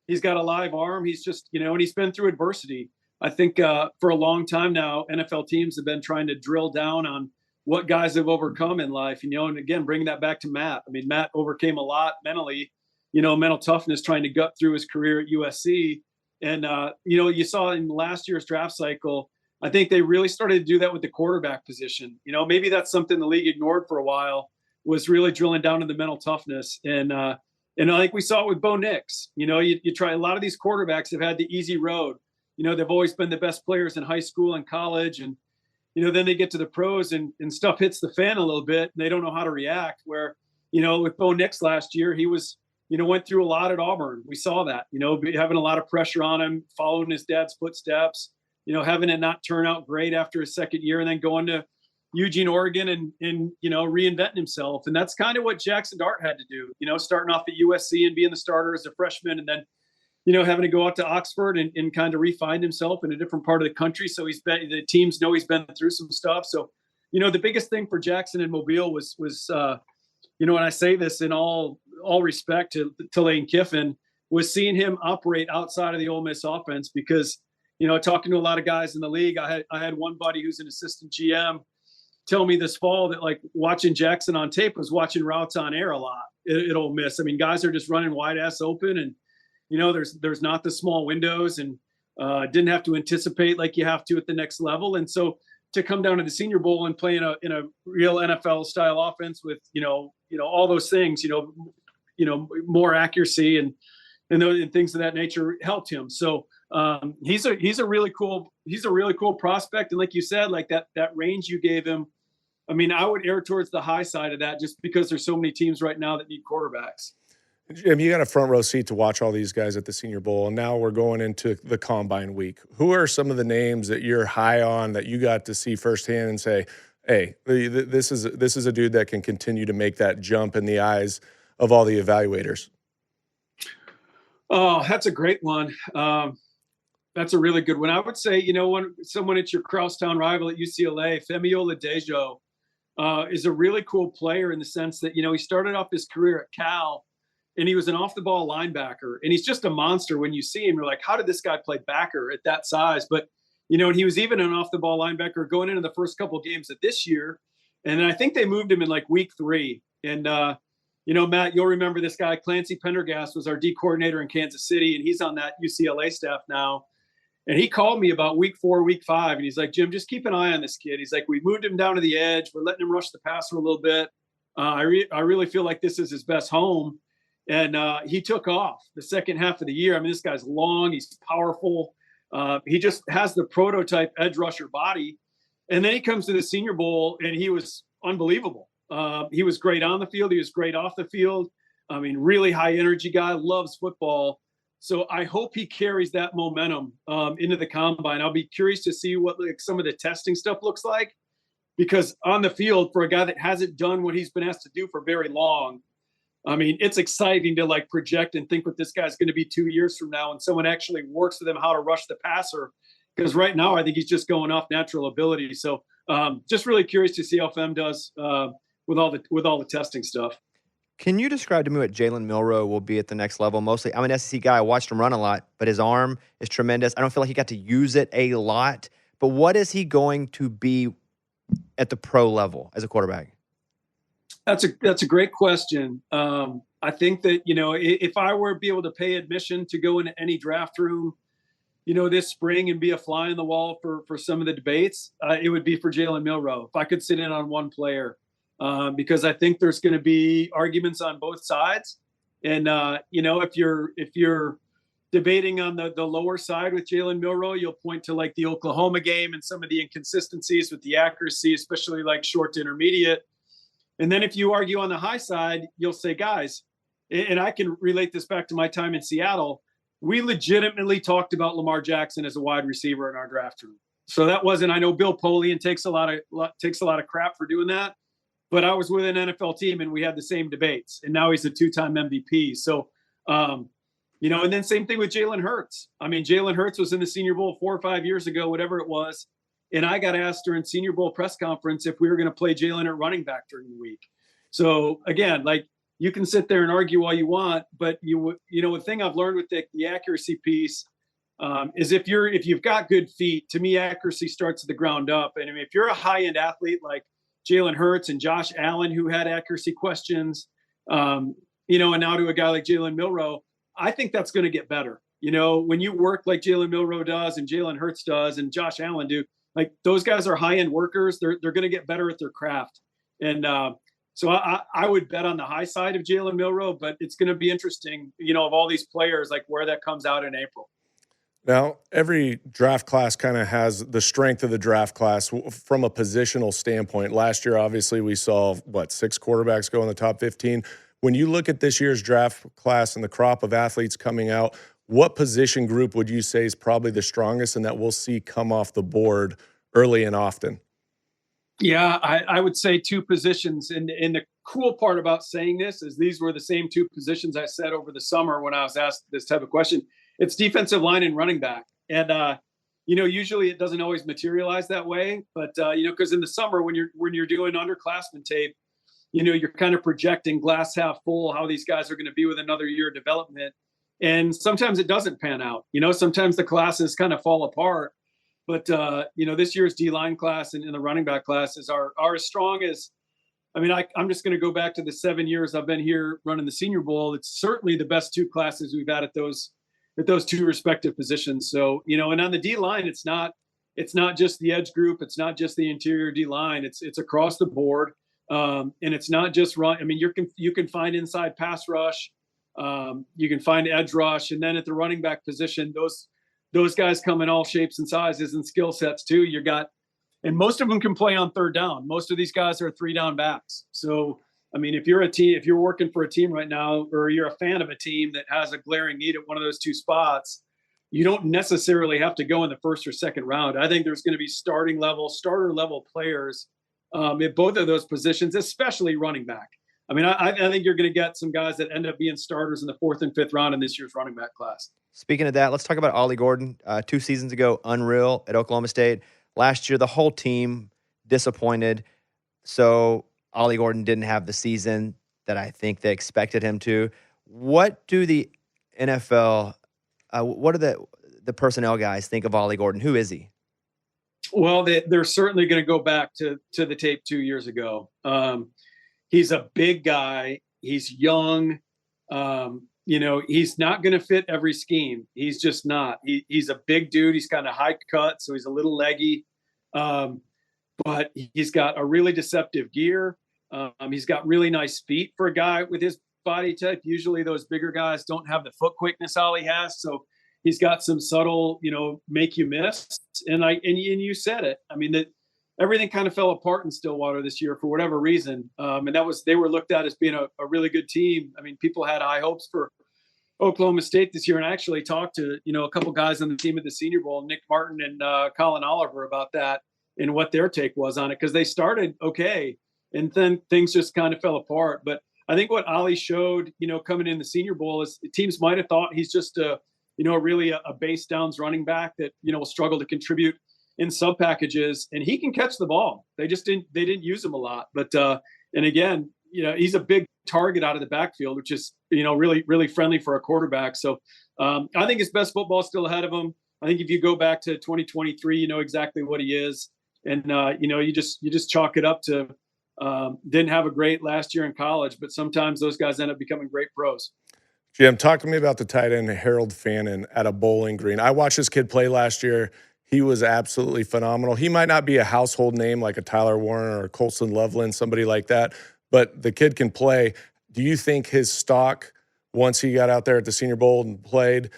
He's got a live arm. He's just, and he's been through adversity. I think for a long time now, NFL teams have been trying to drill down on what guys have overcome in life, and again, bringing that back to Matt. I mean, Matt overcame a lot mentally, mental toughness, trying to gut through his career at USC. And, you saw in last year's draft cycle, I think they really started to do that with the quarterback position. Maybe that's something the league ignored for a while, was really drilling down into the mental toughness. And I think we saw it with Bo Nix. You try, a lot of these quarterbacks have had the easy road. They've always been the best players in high school and college. And, then they get to the pros and stuff hits the fan a little bit and they don't know how to react. Where, with Bo Nix last year, he was, went through a lot at Auburn. We saw that, having a lot of pressure on him, following his dad's footsteps, having it not turn out great after his second year and then going to Eugene, Oregon and reinventing himself. And that's kind of what Jaxson Dart had to do, starting off at USC and being the starter as a freshman and then, having to go out to Oxford and kind of refine himself in a different part of the country. So the teams know he's been through some stuff. So, the biggest thing for Jaxson in Mobile was and I say this in all respect to Lane Kiffin, was seeing him operate outside of the Ole Miss offense because, talking to a lot of guys in the league, I had one buddy who's an assistant GM tell me this fall that like watching Jaxson on tape was watching routes on air a lot at Ole Miss. I mean, guys are just running wide ass open and, there's not the small windows and didn't have to anticipate like you have to at the next level. And so to come down to the Senior Bowl and play in a real NFL style offense with, all those things, more accuracy and things of that nature helped him. So he's a really cool prospect. And like you said, like that range you gave him, I mean, I would err towards the high side of that just because there's so many teams right now that need quarterbacks. Jim, you got a front row seat to watch all these guys at the Senior Bowl, and now we're going into the Combine week. Who are some of the names that you're high on that you got to see firsthand and say, hey, this is a dude that can continue to make that jump in the eyes of all the evaluators? Oh, that's a great one. That's a really good one. I would say, when someone at your crosstown rival at UCLA, Femi Oladejo, is a really cool player in the sense that, he started off his career at Cal and he was an off the ball linebacker and he's just a monster. When you see him, you're like, how did this guy play backer at that size? But, and he was even an off the ball linebacker going into the first couple of games of this year. And I think they moved him in like week 3. And, Matt, you'll remember this guy, Clancy Pendergast, was our D coordinator in Kansas City, and he's on that UCLA staff now. And he called me about week 4, week 5, and he's like, Jim, just keep an eye on this kid. He's like, we moved him down to the edge. We're letting him rush the passer a little bit. I really feel like this is his best home. And he took off the second half of the year. I mean, this guy's long. He's powerful. He just has the prototype edge rusher body. And then he comes to the Senior Bowl, and he was unbelievable. He was great on the field. He was great off the field. I mean, really high energy guy, loves football. So I hope he carries that momentum into the Combine. I'll be curious to see what some of the testing stuff looks like, because on the field, for a guy that hasn't done what he's been asked to do for very long, I mean, it's exciting to project and think what this guy's going to be 2 years from now, and someone actually works with him how to rush the passer. Because right now, I think he's just going off natural ability. So just really curious to see how Fem does with all the testing stuff. Can you describe to me what Jalen Milroe will be at the next level? Mostly, I'm an SEC guy. I watched him run a lot, but his arm is tremendous. I don't feel like he got to use it a lot. But what is he going to be at the pro level as a quarterback? That's a great question. I think that, if I were to be able to pay admission to go into any draft room, this spring and be a fly on the wall for some of the debates, it would be for Jalen Milroe. If I could sit in on one player, because I think there's going to be arguments on both sides. And, if you're debating on the lower side with Jalen Milroe, you'll point to like the Oklahoma game and some of the inconsistencies with the accuracy, especially like short to intermediate. And then if you argue on the high side, you'll say, guys, and I can relate this back to my time in Seattle, we legitimately talked about Lamar Jackson as a wide receiver in our draft room. So that wasn't, I know Bill Polian takes a lot of crap for doing that, but I was with an NFL team and we had the same debates, and now he's a 2-time MVP. So, and then same thing with Jalen Hurts. I mean, Jalen Hurts was in the Senior Bowl 4 or 5 years ago, whatever it was. And I got asked during Senior Bowl press conference if we were going to play Jalen at running back during the week. So again, like, you can sit there and argue all you want, but the thing I've learned with the accuracy piece is if you've got good feet, to me, accuracy starts at the ground up. And I mean, if you're a high-end athlete like Jalen Hurts and Josh Allen, who had accuracy questions, and now to a guy like Jalen Milroe, I think that's going to get better. When you work like Jalen Milroe does and Jalen Hurts does and Josh Allen do, like, those guys are high-end workers. They're going to get better at their craft. And so I would bet on the high side of Jalen Milroe, but it's going to be interesting, of all these players, like where that comes out in April. Now, every draft class kind of has the strength of the draft class from a positional standpoint. Last year, obviously, we saw, 6 quarterbacks go in the top 15. When you look at this year's draft class and the crop of athletes coming out, what position group would you say is probably the strongest and that we'll see come off the board early and often? Yeah, I would say 2 positions. And the cool part about saying this is these were the same 2 positions I said over the summer when I was asked this type of question. It's defensive line and running back. And, usually it doesn't always materialize that way. But, because in the summer when you're doing underclassmen tape, you're kind of projecting glass half full, how these guys are going to be with another year of development. And sometimes it doesn't pan out. Sometimes the classes kind of fall apart. But, this year's D-line class and the running back classes are as strong as, I'm just going to go back to the 7 years I've been here running the Senior Bowl. It's certainly the best 2 classes we've had at those 2 respective positions. So, and on the D-line, it's not just the edge group. It's not just the interior D-line. It's across the board. And it's not just run. You can find inside pass rush. You can find edge rush. And then at the running back position, those guys come in all shapes and sizes and skill sets too. And most of them can play on 3rd down. Most of these guys are 3-down backs. So, if you're working for a team right now, or you're a fan of a team that has a glaring need at one of those 2 spots, you don't necessarily have to go in the 1st or 2nd round. I think there's going to be starter level players at both of those positions, especially running back. I think you're going to get some guys that end up being starters in the 4th and 5th round in this year's running back class. Speaking of that, let's talk about Ollie Gordon. 2 seasons ago, unreal at Oklahoma State. Last year, the whole team disappointed. So Ollie Gordon didn't have the season that I think they expected him to. What do the NFL, what do the personnel guys think of Ollie Gordon? Who is he? Well, they're certainly going to go back to the tape 2 years ago. He's a big guy. He's young. He's not going to fit every scheme. He's just not. He's a big dude. He's kind of high cut, so he's a little leggy. But he's got a really deceptive gear. He's got really nice feet for a guy with his body type. Usually those bigger guys don't have the foot quickness Ollie has. So he's got some subtle, make you miss. And you said it. That everything kind of fell apart in Stillwater this year for whatever reason. And they were looked at as being a really good team. People had high hopes for Oklahoma State this year. And I actually talked to, a couple guys on the team at the Senior Bowl, Nick Martin and Colin Oliver, about that and what their take was on it. Cause they started okay. And then things just kind of fell apart. But I think what Ollie showed, coming in the Senior Bowl is teams might've thought he's just really a base downs running back that, will struggle to contribute in sub packages, and he can catch the ball. They didn't use him a lot, but and again, he's a big target out of the backfield, which is, really, really friendly for a quarterback. So I think his best football is still ahead of him. I think if you go back to 2023, you know exactly what he is. And, you just chalk it up to didn't have a great last year in college, but sometimes those guys end up becoming great pros. Jim, talk to me about the tight end Harold Fannin at a Bowling Green. I watched this kid play last year. He was absolutely phenomenal. He might not be a household name like a Tyler Warner or Colson Loveland, somebody like that, but the kid can play. Do you think his stock, once he got out there at the Senior Bowl and played,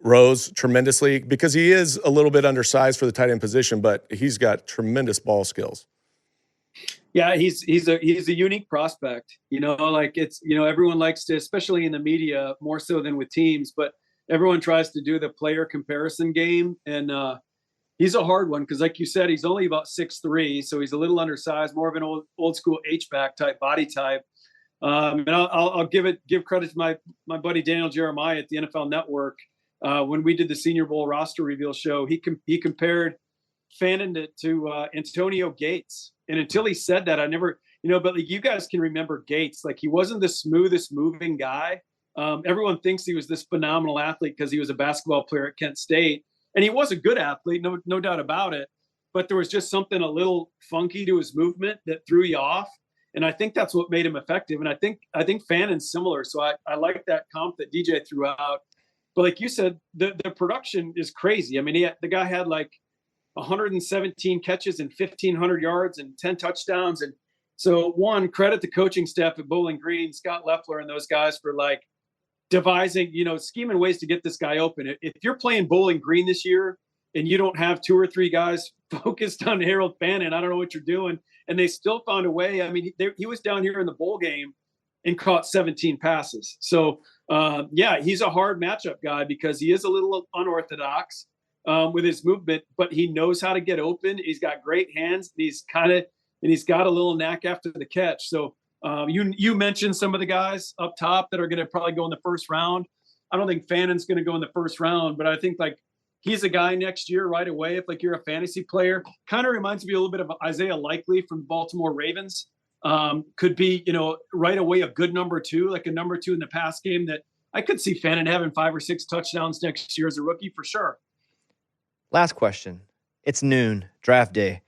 rose tremendously? Because he is a little bit undersized for the tight end position, but he's got tremendous ball skills. Yeah, he's a unique prospect. Like it's everyone likes to, especially in the media, more so than with teams, but everyone tries to do the player comparison game, and he's a hard one because, like you said, he's only about 6'3", so he's a little undersized, more of an old school H-back type body type. And I'll give credit to my buddy Daniel Jeremiah at the NFL Network. When we did the Senior Bowl roster reveal show, he compared Fannin to Antonio Gates. And until he said that, I never, but like, you guys can remember Gates. Like, he wasn't the smoothest moving guy. Everyone thinks he was this phenomenal athlete because he was a basketball player at Kent State. And he was a good athlete, no doubt about it. But there was just something a little funky to his movement that threw you off. And I think that's what made him effective. And I think Fannin's similar. So I like that comp that DJ threw out. But like you said, the production is crazy. I mean, the guy had like 117 catches and 1,500 yards and 10 touchdowns. And so, one, credit the coaching staff at Bowling Green, Scott Leffler and those guys for like devising, scheming ways to get this guy open. If you're playing Bowling Green this year and you don't have 2 or 3 guys focused on Harold Fannin, I don't know what you're doing. And they still found a way. I mean, he was down here in the bowl game and caught 17 passes. So, yeah, he's a hard matchup guy because he is a little unorthodox with his movement, but he knows how to get open. He's got great hands. He's got a little knack after the catch. So you mentioned some of the guys up top that are going to probably go in the first round. I don't think Fannin's going to go in the first round, but I think like he's a guy next year right away. If like you're a fantasy player, kind of reminds me a little bit of Isaiah Likely from Baltimore Ravens. Could be, right away a good number 2, like a number 2 in the pass game that I could see Fannin having 5 or 6 touchdowns next year as a rookie for sure. Last question. It's noon, draft day.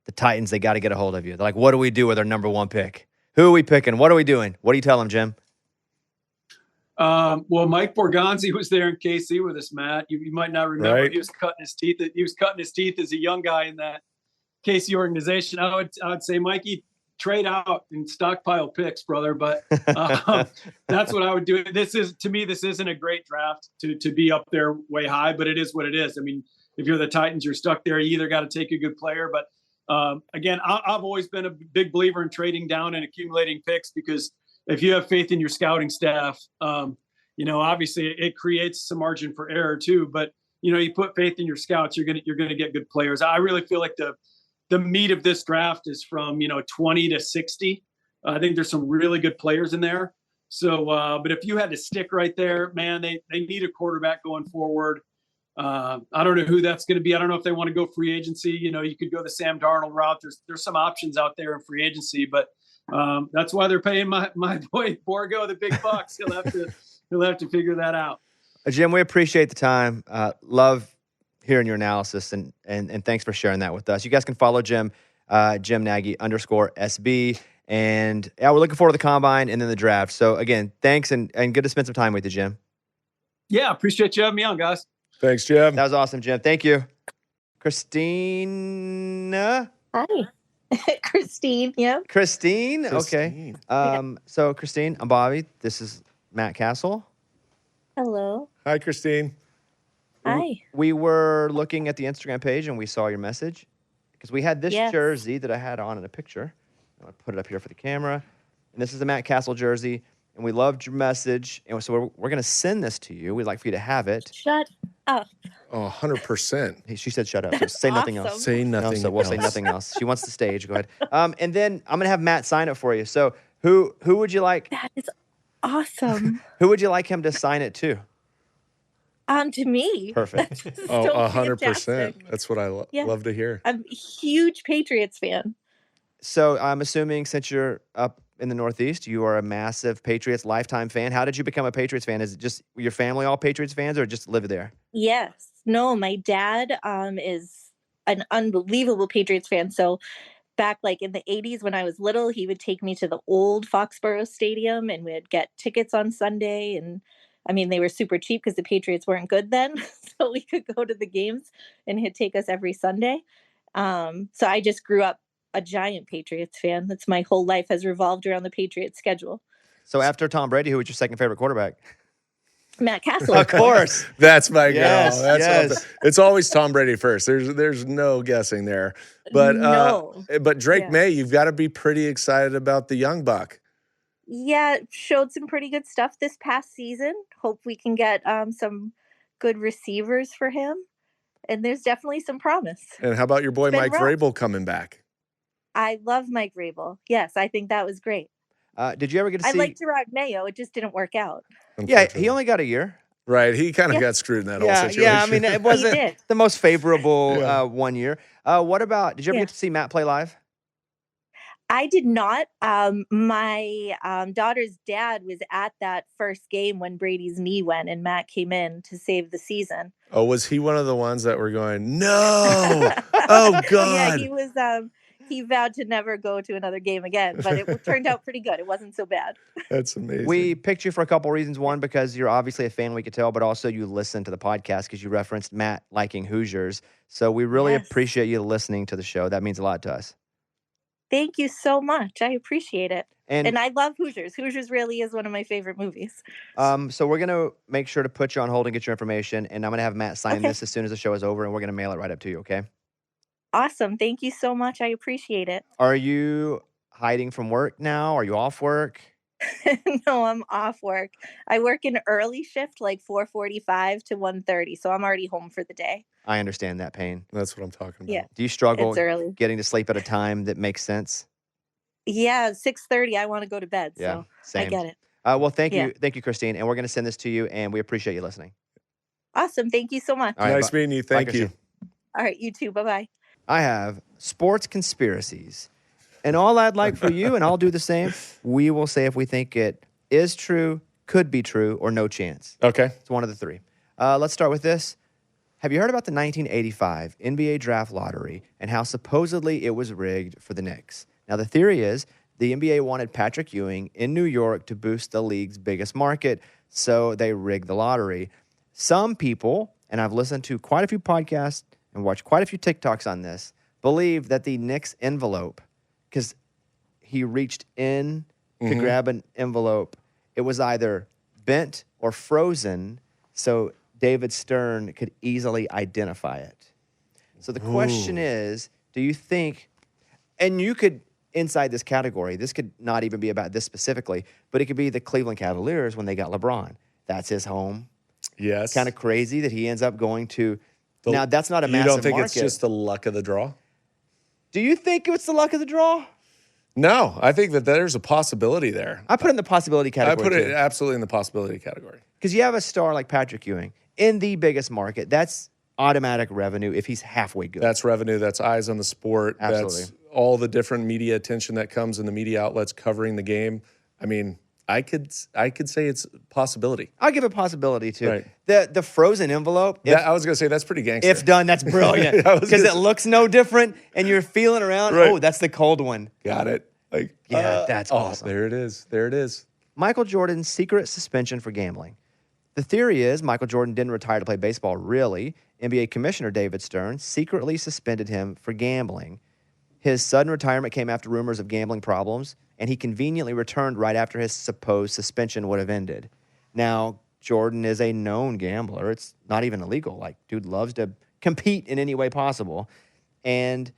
The Titans, they got to get a hold of you. They're like, what do we do with our number 1 pick? Who are we picking? What are we doing? What do you tell them, Jim? Well, Mike Borgonzi was there in KC with us, Matt. You might not remember. Right. He was cutting his teeth. He was cutting his teeth as a young guy in that KC organization. I would say, Mikey, trade out and stockpile picks, brother. But that's what I would do. This isn't a great draft to be up there way high, but it is what it is. I mean, if you're the Titans, you're stuck there. You either got to take a good player. But again, I've always been a big believer in trading down and accumulating picks because if you have faith in your scouting staff, obviously it creates some margin for error too. But you put faith in your scouts, you're gonna get good players. I really feel like the meat of this draft is from 20 to 60. I think there's some really good players in there. So, but if you had to stick right there, man, they need a quarterback going forward. I don't know who that's going to be. I don't know if they want to go free agency. You could go the Sam Darnold route. There's some options out there in free agency, but that's why they're paying my boy Borgo the big bucks. He'll have to figure that out. Jim, we appreciate the time. Love hearing your analysis and thanks for sharing that with us. You guys can follow Jim, Jim Nagy _SB. And yeah, we're looking forward to the combine and then the draft. So again, thanks and good to spend some time with you, Jim. Yeah, appreciate you having me on, guys. Thanks, Jim. That was awesome, Jim. Thank you. Christina? Hi. Christine, yep. Christine? Okay. So Christine, I'm Bobby. This is Matt Cassel. Hello. Hi, Christine. Hi. We were looking at the Instagram page and we saw your message because we had this jersey that I had on in a picture. I'm going to put it up here for the camera. And this is the Matt Cassel jersey. And we loved your message. And so we're going to send this to you. We'd like for you to have it. Shut up. Oh, 100%. She said shut up. So say nothing else. Say nothing else. So we'll say nothing else. She wants the stage. Go ahead. And then I'm going to have Matt sign it for you. So who would you like? That is awesome. Who would you like him to sign it to? To me. Perfect. Oh, 100%. That's what I love to hear. I'm a huge Patriots fan. So I'm assuming since you're up in the Northeast, you are a massive Patriots lifetime fan. How did you become a Patriots fan? Is it just your family all Patriots fans or just live there? Yes. No, my dad is an unbelievable Patriots fan. So back like in the 80s when I was little, he would take me to the old Foxborough Stadium and we'd get tickets on Sunday. And I mean, they were super cheap because the Patriots weren't good then. So we could go to the games and he'd take us every Sunday. So I just grew up a giant Patriots fan. That's my whole life has revolved around the Patriots schedule. So after Tom Brady, who was your second favorite quarterback? Matt Cassel. Of course. That's my Yes, girl. That's yes. it's always Tom Brady first. There's no guessing there. But No. but Drake Yeah. May, you've got to be pretty excited about the young buck. Yeah, showed some pretty good stuff this past season. Hope we can get some good receivers for him. And there's definitely some promise. And how about your boy It's been Mike rough. Vrabel coming back? I love Mike Vrabel. Yes, I think that was great. Did you ever get to I see? like Gerard Mayo. It just didn't work out. Yeah, Unfortunately. he only got a year. Right. He kind of Yeah. got screwed in that whole Yeah, situation. yeah. I mean, it wasn't did. the most favorable Yeah. 1 year. What about? Did you ever Yeah. get to see Matt play live? I did not. My daughter's dad was at that first game when Brady's knee went and Matt came in to save the season. Oh, was he one of the ones that were going, no? Oh, Yeah, God. he was. He vowed to never go to another game again, but it turned out pretty good. It wasn't so bad. That's amazing. We picked you for a couple reasons. One, because you're obviously a fan, we could tell, but also you listen to the podcast because you referenced Matt liking Hoosiers. So we really Yes. appreciate you listening to the show. That means a lot to us. Thank you so much. I appreciate it. And And I love Hoosiers. Hoosiers really is one of my favorite movies. so we're going to make sure to put you on hold and get your information. And I'm going to have Matt sign Okay. this as soon as the show is over, and we're going to mail it right up to you, okay? Awesome. Thank you so much. I appreciate it. Are you hiding from work now? Are you off work? No, I'm off work. I work an early shift, like 4:45 to 1:30, so I'm already home for the day. I understand that pain. That's what I'm talking about. Yeah. Do you struggle It's early. getting to sleep at a time that makes sense? Yeah, 6:30. I want to go to bed, Yeah, so same. I get it. Well, thank Yeah. you, Christine, and we're going to send this to you, and we appreciate you listening. Awesome. Thank you so much. All right, Nice bye- meeting you. bye, Thank you. Christine. All right, you too. Bye-bye. I have sports conspiracies, and all I'd like for you, and I'll do the same. We will say if we think it is true, could be true, or no chance. Okay. It's one of the three. Let's start with this. Have you heard about the 1985 NBA draft lottery and how supposedly it was rigged for the Knicks? Now, the theory is the NBA wanted Patrick Ewing in New York to boost the league's biggest market, so they rigged the lottery. Some people, and I've listened to quite a few podcasts and watched quite a few TikToks on this, believe that the Knicks envelope, because he reached in to grab an envelope, it was either bent or frozen, so David Stern could easily identify it. So the question is, do you think, and you could, inside this category, this could not even be about this specifically, but it could be the Cleveland Cavaliers when they got LeBron. That's his home. Yes. Kind of crazy that he ends up going to, now that's not a You massive don't think market. it's just the luck of the draw? Do you think it's the luck of the draw? No, I think that there's a possibility there. I put it in the possibility I category put it too. absolutely in the possibility category. Because you have a star like Patrick Ewing in the biggest market. That's automatic revenue if he's halfway good. That's revenue. That's eyes on the sport. Absolutely. That's all the different media attention that comes in the media outlets covering the game. I mean, I could say it's a possibility. I'll give it possibility too. Right. The frozen envelope, if, I was going to say that's pretty gangster. if done, that's brilliant. I was Because gonna it looks no different and you're feeling around. Right. Oh, that's the cold one. Got it. Like, Yeah, that's awesome. There it is. There it is. Michael Jordan's secret suspension for gambling. The theory is Michael Jordan didn't retire to play baseball, really. NBA Commissioner David Stern secretly suspended him for gambling. His sudden retirement came after rumors of gambling problems, and he conveniently returned right after his supposed suspension would have ended. Now, Jordan is a known gambler. It's not even illegal. Like, dude loves to compete in any way possible. And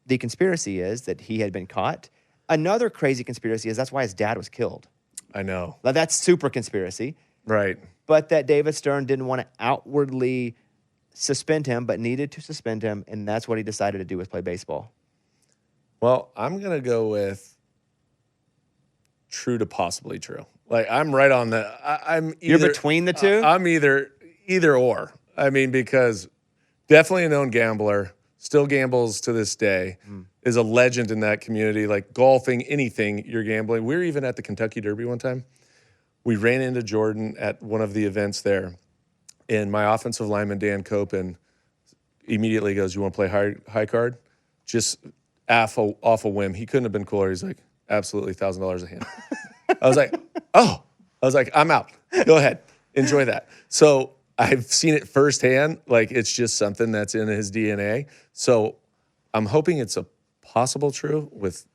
the conspiracy is that he had been caught. Another crazy conspiracy is that's why his dad was killed. I know. Now, that's super conspiracy. Right. But that David Stern didn't want to outwardly suspend him, but needed to suspend him, and that's what he decided to do was play baseball. Well, I'm going to go with true to possibly true. Like, I'm right on the. I'm either, You're between the two? I'm either or. I mean, because definitely a known gambler, still gambles to this day, is a legend in that community. Like golfing, anything you're gambling. We were even at the Kentucky Derby one time. We ran into Jordan at one of the events there, and my offensive lineman, Dan Copen, immediately goes, "You want to play high card?" Just off a whim. He couldn't have been cooler. He's like, "Absolutely, $1,000 a hand." I was like, "Oh." I was like, "I'm out. Go ahead. Enjoy that." So I've seen it firsthand. Like, it's just something that's in his DNA. So I'm hoping it's a possible true with,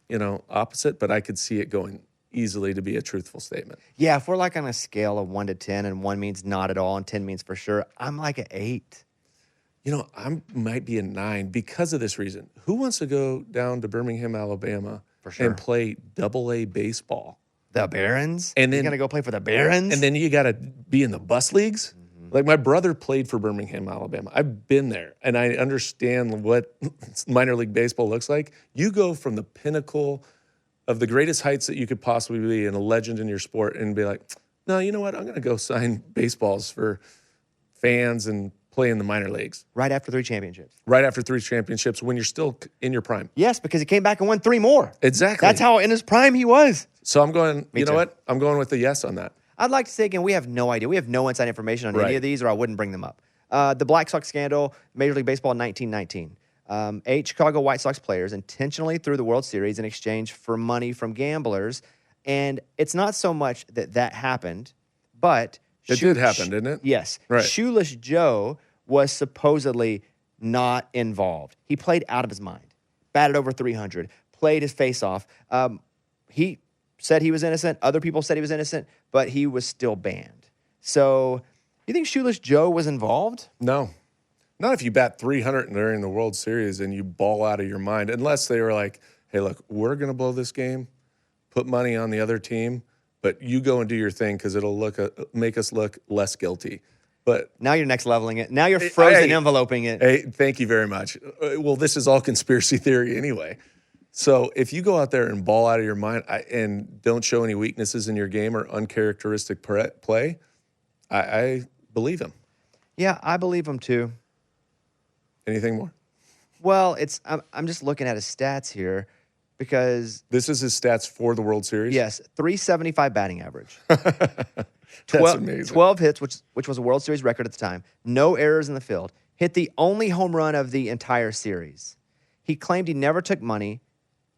opposite, but I could see it going easily to be a truthful statement. Yeah, if we're like on a scale of 1 to 10, and 1 means not at all, and 10 means for sure, I'm like an 8. You know, I might be a 9 because of this reason. Who wants to go down to Birmingham, Alabama, For sure. and play AA baseball? The Barons? And then- You're going to go play for the Barons? And then you got to be in the bus leagues. Like my brother played for Birmingham, Alabama. I've been there and I understand what minor league baseball looks like. You go from the pinnacle of the greatest heights that you could possibly be and a legend in your sport and be like, no, you know what? I'm going to go sign baseballs for fans and play in the minor leagues. Right after 3 championships. Right after 3 championships when you're still in your prime. Yes, because he came back and won 3 more. Exactly. That's how in his prime he was. So I'm going, you know too. what? I'm going with a yes on that. I'd like to say again, we have no idea. We have no inside information on any Right. of these, or I wouldn't bring them up. The Black Sox scandal, Major League Baseball in 1919. 8 Chicago White Sox players intentionally threw the World Series in exchange for money from gamblers. And it's not so much that happened, but... It did happen, didn't it? Yes. Right. Shoeless Joe was supposedly not involved. He played out of his mind, batted over 300, played his face off. He said he was innocent. Other people said he was innocent, but he was still banned. So you think Shoeless Joe was involved? No. Not if you bat 300 during the World Series and you ball out of your mind, unless they were like, hey, look, we're going to blow this game, put money on the other team, but you go and do your thing because it'll make us look less guilty. But Now you're next leveling it. Now you're frozen enveloping it. hey, thank you very much. Well, this is all conspiracy theory anyway. So if you go out there and ball out of your mind and don't show any weaknesses in your game or uncharacteristic play, I believe him. Yeah, I believe him too. Anything more? Well, I'm just looking at his stats here because, This is his stats for the World Series? yes, 375 batting average. That's amazing. 12 hits, which was a World Series record at the time. No errors in the field. Hit the only home run of the entire series. He claimed he never took money.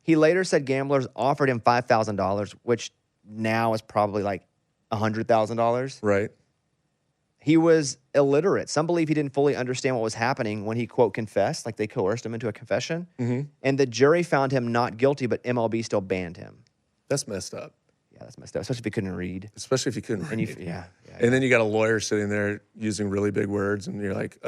He later said gamblers offered him $5,000, which now is probably like $100,000. Right. He was illiterate. Some believe he didn't fully understand what was happening when he, quote, confessed, like they coerced him into a confession. Mm-hmm. And the jury found him not guilty, but MLB still banned him. That's messed up, Yeah, that's messed up, especially if he couldn't read. especially if you couldn't And read. yeah. And then you got a lawyer sitting there using really big words, and you're like,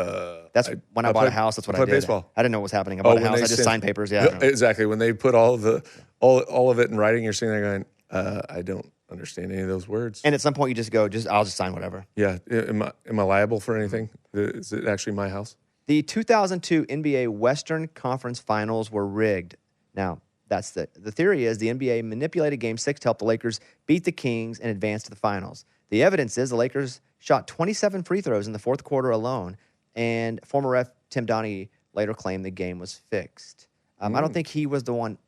That's when I bought played- a house. That's what I played did. baseball. I didn't know what was happening. I bought a when house. they I just sent- signed papers. Yeah. I don't know. Exactly. When they put all of it in writing, you're sitting there going, I don't understand any of those words. And at some point, you just go, I'll just sign whatever. Yeah. Am I liable for anything? Is it actually my house? The 2002 NBA Western Conference Finals were rigged. Now, that's the theory is the NBA manipulated Game 6 to help the Lakers beat the Kings and advance to the finals. The evidence is the Lakers shot 27 free throws in the fourth quarter alone, and former ref Tim Donaghy later claimed the game was fixed. I don't think he was the one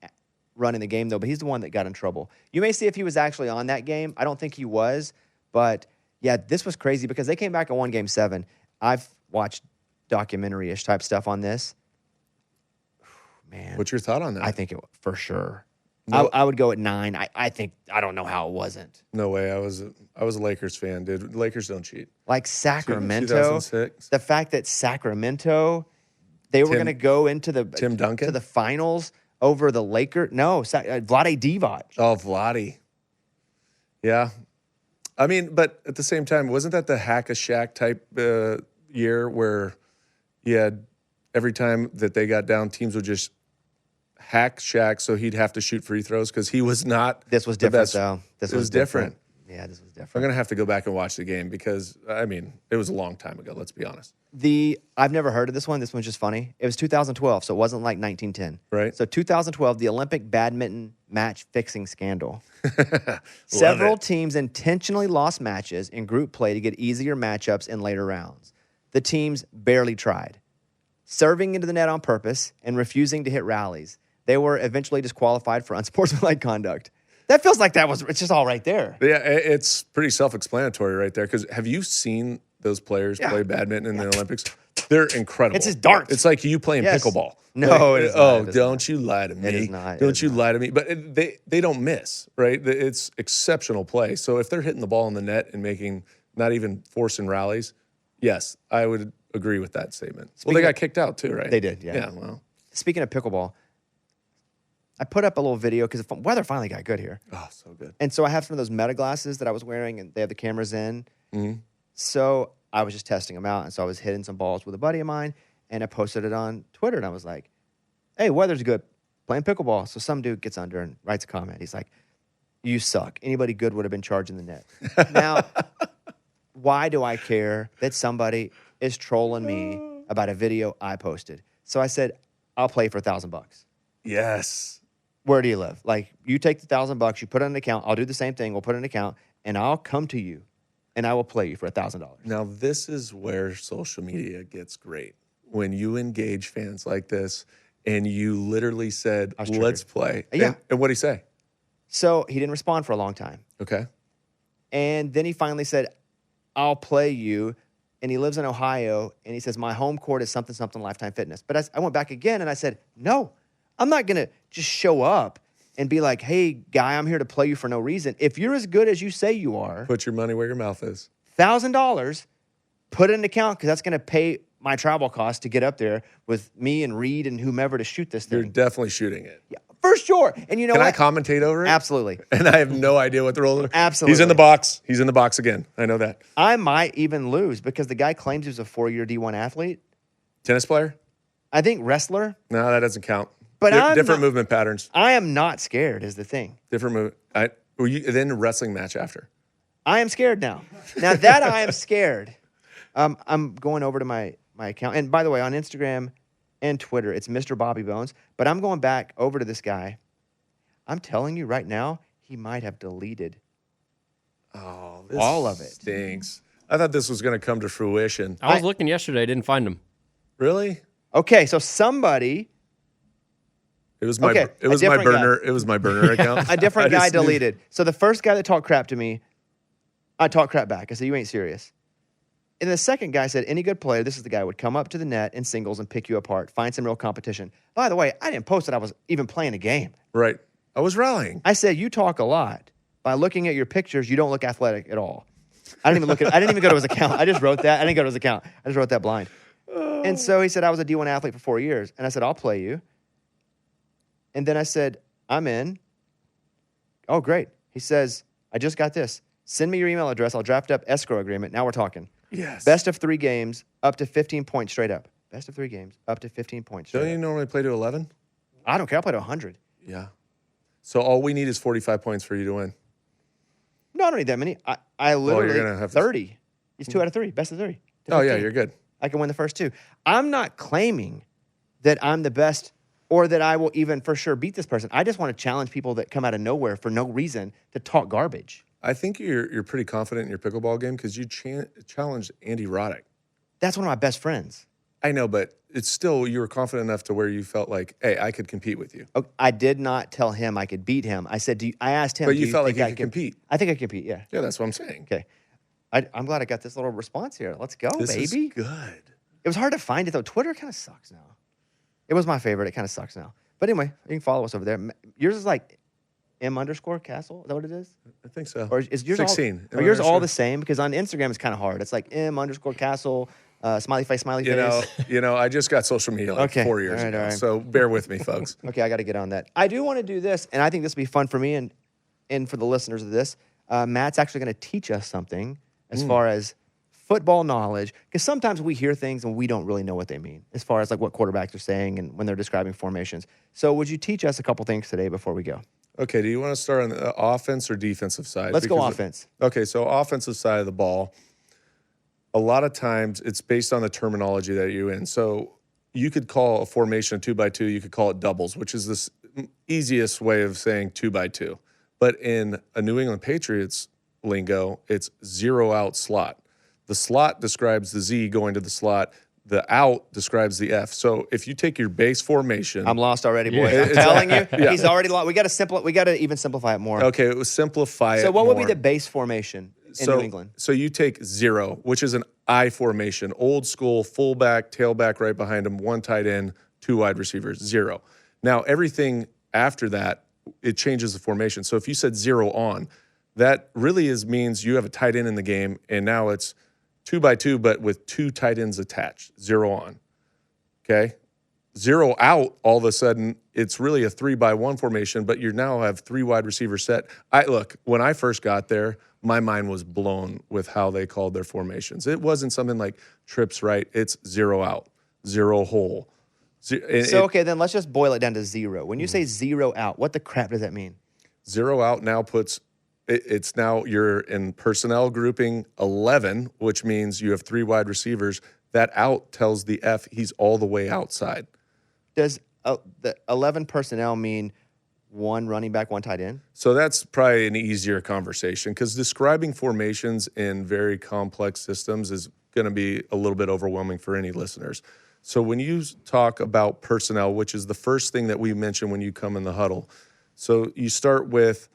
running the game, though, but he's the one that got in trouble. You may see if he was actually on that game. I don't think he was, but yeah, this was crazy because they came back and won Game 7. I've watched documentary-ish type stuff on this. Man, What's your thought on that? I think it for sure. No. I would go at 9. I don't know how it wasn't. No way. I was a Lakers fan, dude. Lakers don't cheat. Like Sacramento, 2006. the fact that Sacramento, they were going to go into the Tim Duncan? to the finals over the Lakers. No, Vlade Divac. Oh, Vlade. Yeah. I mean, but at the same time, wasn't that the hack-a-shack type year where you had every time that they got down, teams would just hack Shaq so he'd have to shoot free throws because he was not This was the different, best. though. This It was different. Yeah, this was I'm different. going to have to go back and watch the game because, I mean, it was a long time ago, let's be honest. I've never heard of this one. This one's just funny. It was 2012, so it wasn't like 1910. Right. So 2012, the Olympic badminton match fixing scandal. Love Several it. teams intentionally lost matches in group play to get easier matchups in later rounds. The teams barely tried, serving into the net on purpose and refusing to hit rallies. They were eventually disqualified for unsportsmanlike conduct. That feels like it's just all right there. Yeah, it's pretty self-explanatory right there because have you seen those players Yeah. play badminton in the Olympics? They're incredible. It's just darts. It's like you playing Yes. pickleball. No, Like, it is not. oh, It is don't you lie to me. It is not. It Don't is you not. lie to me. But they don't miss, right? It's exceptional play. So if they're hitting the ball in the net and making, not even forcing rallies, yes, I would agree with that statement. Well, they got kicked out too, right? They did, yeah. Yeah, well. Speaking of pickleball, I put up a little video because the weather finally got good here. Oh, so good. And so I have some of those Meta glasses that I was wearing, and they have the cameras in. Mhm. So I was just testing them out. And so I was hitting some balls with a buddy of mine, and I posted it on Twitter. And I was like, hey, weather's good. Playing pickleball. So some dude gets under and writes a comment. He's like, you suck. Anybody good would have been charging the net. Now, why do I care that somebody is trolling me about a video I posted? So I said, I'll play for $1,000. Yes. Where do you live? Like, you take the $1,000, you put it in an account. I'll do the same thing. We'll put it in an account, and I'll come to you, and I will play you for $1,000. Now, this is where social media gets great. When you engage fans like this, and you literally said, let's play. Yeah. And what'd he say? So he didn't respond for a long time. Okay. And then he finally said, I'll play you. And he lives in Ohio. And he says, my home court is something, something Lifetime Fitness. But I went back again and I said, no, I'm not going to just show up and be like, hey, guy, I'm here to play you for no reason. If you're as good as you say you are, Put your money where your mouth is. $1,000, put it in an account because that's going to pay my travel costs to get up there with me and Reed and whomever to shoot this thing. You're definitely shooting it. Yeah, for sure. And you know Can what? I commentate over it? Absolutely. And I have no idea what the rules are. Absolutely. He's in the box. He's in the box again. I know that. I might even lose because the guy claims he was a 4-year D1 athlete. Tennis player? I think wrestler. No, that doesn't count. But I'm different not- movement patterns. I am not scared is the thing. Different move. Were you then a wrestling match after? I am scared now. Now that I am scared, I'm going over to my account. And by the way, on Instagram and Twitter, it's Mr. Bobby Bones. But I'm going back over to this guy. I'm telling you right now, he might have deleted This all of it. Stinks. I thought this was going to come to fruition. I was looking yesterday. I didn't find him. Really? Okay, so somebody, It was my Okay, it was a my different burner. It was my burner account. a different I guy just knew- deleted. So the first guy that talked crap to me, I talked crap back. I said, you ain't serious. And the second guy said, any good player, this is the guy, would come up to the net in singles and pick you apart, find some real competition. By the way, I didn't post that I was even playing a game. Right. I was rallying. I said, you talk a lot. By looking at your pictures, you don't look athletic at all. I didn't even go to his account. I just wrote that. I didn't go to his account. I just wrote that blind. And so he said, I was a D1 athlete for 4 years. And I said, I'll play you. And then I said, I'm in. Oh, great. He says, I just got this. Send me your email address. I'll draft up escrow agreement. Now we're talking. Yes. Best of 3 games, up to 15 points straight up. Best of 3 games, up to 15 points straight Don't you up. normally play to 11? I don't care. I'll play to 100. Yeah. So all we need is 45 points for you to win. No, I don't need that many. I literally, gonna have to- 30. It's 2 out of 3. Best of 3. Oh, yeah, 15. you're good. I can win the first 2. I'm not claiming that I'm the best or that I will even for sure beat this person. I just want to challenge people that come out of nowhere for no reason to talk garbage. I think you're pretty confident in your pickleball game because you challenged Andy Roddick. That's one of my best friends. I know, but it's still, you were confident enough to where you felt like, hey, I could compete with you. Oh, I did not tell him I could beat him. I said, I asked him. But do you felt like think you I could compete. I think I could compete, yeah. Yeah, that's what I'm saying. Okay. I'm glad I got this little response here. Let's go, This is baby. good. It was hard to find it, though. Twitter kind of sucks now. It was my favorite. It kind of sucks now. But anyway, you can follow us over there. Yours is like M_Castle. Is that what it is? I think so. Or is yours 16. All, are yours all the same? Because on Instagram, it's kind of hard. It's like M_Castle, smiley face, smiley face. I just got social media like Okay. 4 years All right, ago. all right. So bear with me, folks. Okay, I got to get on that. I do want to do this, and I think this will be fun for me and for the listeners of this. Matt's actually going to teach us something as far as football knowledge, because sometimes we hear things and we don't really know what they mean as far as like what quarterbacks are saying and when they're describing formations. So would you teach us a couple things today before we go? Okay, do you want to start on the offense or defensive side? Let's go Because- offense. Okay, so offensive side of the ball, a lot of times it's based on the terminology that you're in. So you could call a formation a 2x2, you could call it doubles, which is this easiest way of saying 2x2. But in a New England Patriots lingo, it's 0 out slot. The slot describes the Z going to the slot. The out describes the F. So if you take your base formation, I'm lost already, boys. Yeah. I'm telling you, Yeah. he's already lost. We got to even simplify it more. okay, it was simplify it. So what would be more. the base formation in New England? So you take 0, which is an I formation, old school, fullback, tailback right behind him, 1 tight end, 2 wide receivers, 0. Now everything after that, it changes the formation. So if you said 0 on, that really means you have a tight end in the game, and now it's 2x2, but with 2 tight ends attached, 0 on. Okay? 0 out, all of a sudden, it's really a 3-by-1 formation, but you now have 3 wide receiver set. Look, when I first got there, my mind was blown with how they called their formations. It wasn't something like trips right. It's 0 out, 0 hole. Okay, then let's just boil it down to 0. When you say 0 out, what the crap does that mean? 0 out now puts it's now you're in personnel grouping 11, which means you have 3 wide receivers. That out tells the F he's all the way outside. Does the 11 personnel mean 1 running back, 1 tight end? So that's probably an easier conversation because describing formations in very complex systems is going to be a little bit overwhelming for any listeners. So when you talk about personnel, which is the first thing that we mention when you come in the huddle, so you start with,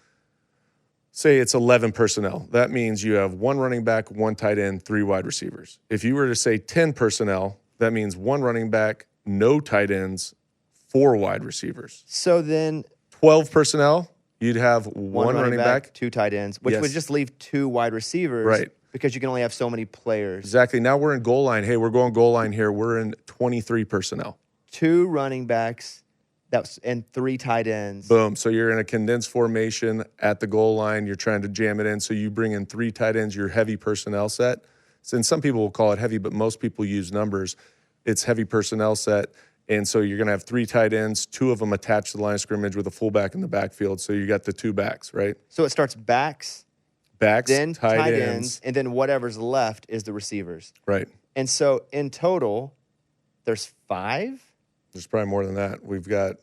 say it's 11 personnel. That means you have 1 running back, 1 tight end, 3 wide receivers. If you were to say 10 personnel, that means 1 running back, no tight ends, 4 wide receivers. So then 12 personnel, you'd have 1 running back, 2 tight ends, which would just leave 2 wide receivers. Right. Because you can only have so many players. Exactly. Now we're in goal line. Hey, we're going goal line here. We're in 23 personnel. 2 running backs and 3 tight ends. Boom. So you're in a condensed formation at the goal line. You're trying to jam it in. So you bring in 3 tight ends, your heavy personnel set. So, and some people will call it heavy, but most people use numbers. It's heavy personnel set. And so you're going to have 3 tight ends, 2 of them attached to the line of scrimmage with a fullback in the backfield. So you got the 2 backs, right? So it starts backs, then tight ends, and then whatever's left is the receivers. Right. And so in total, there's 5? There's probably more than that. We've got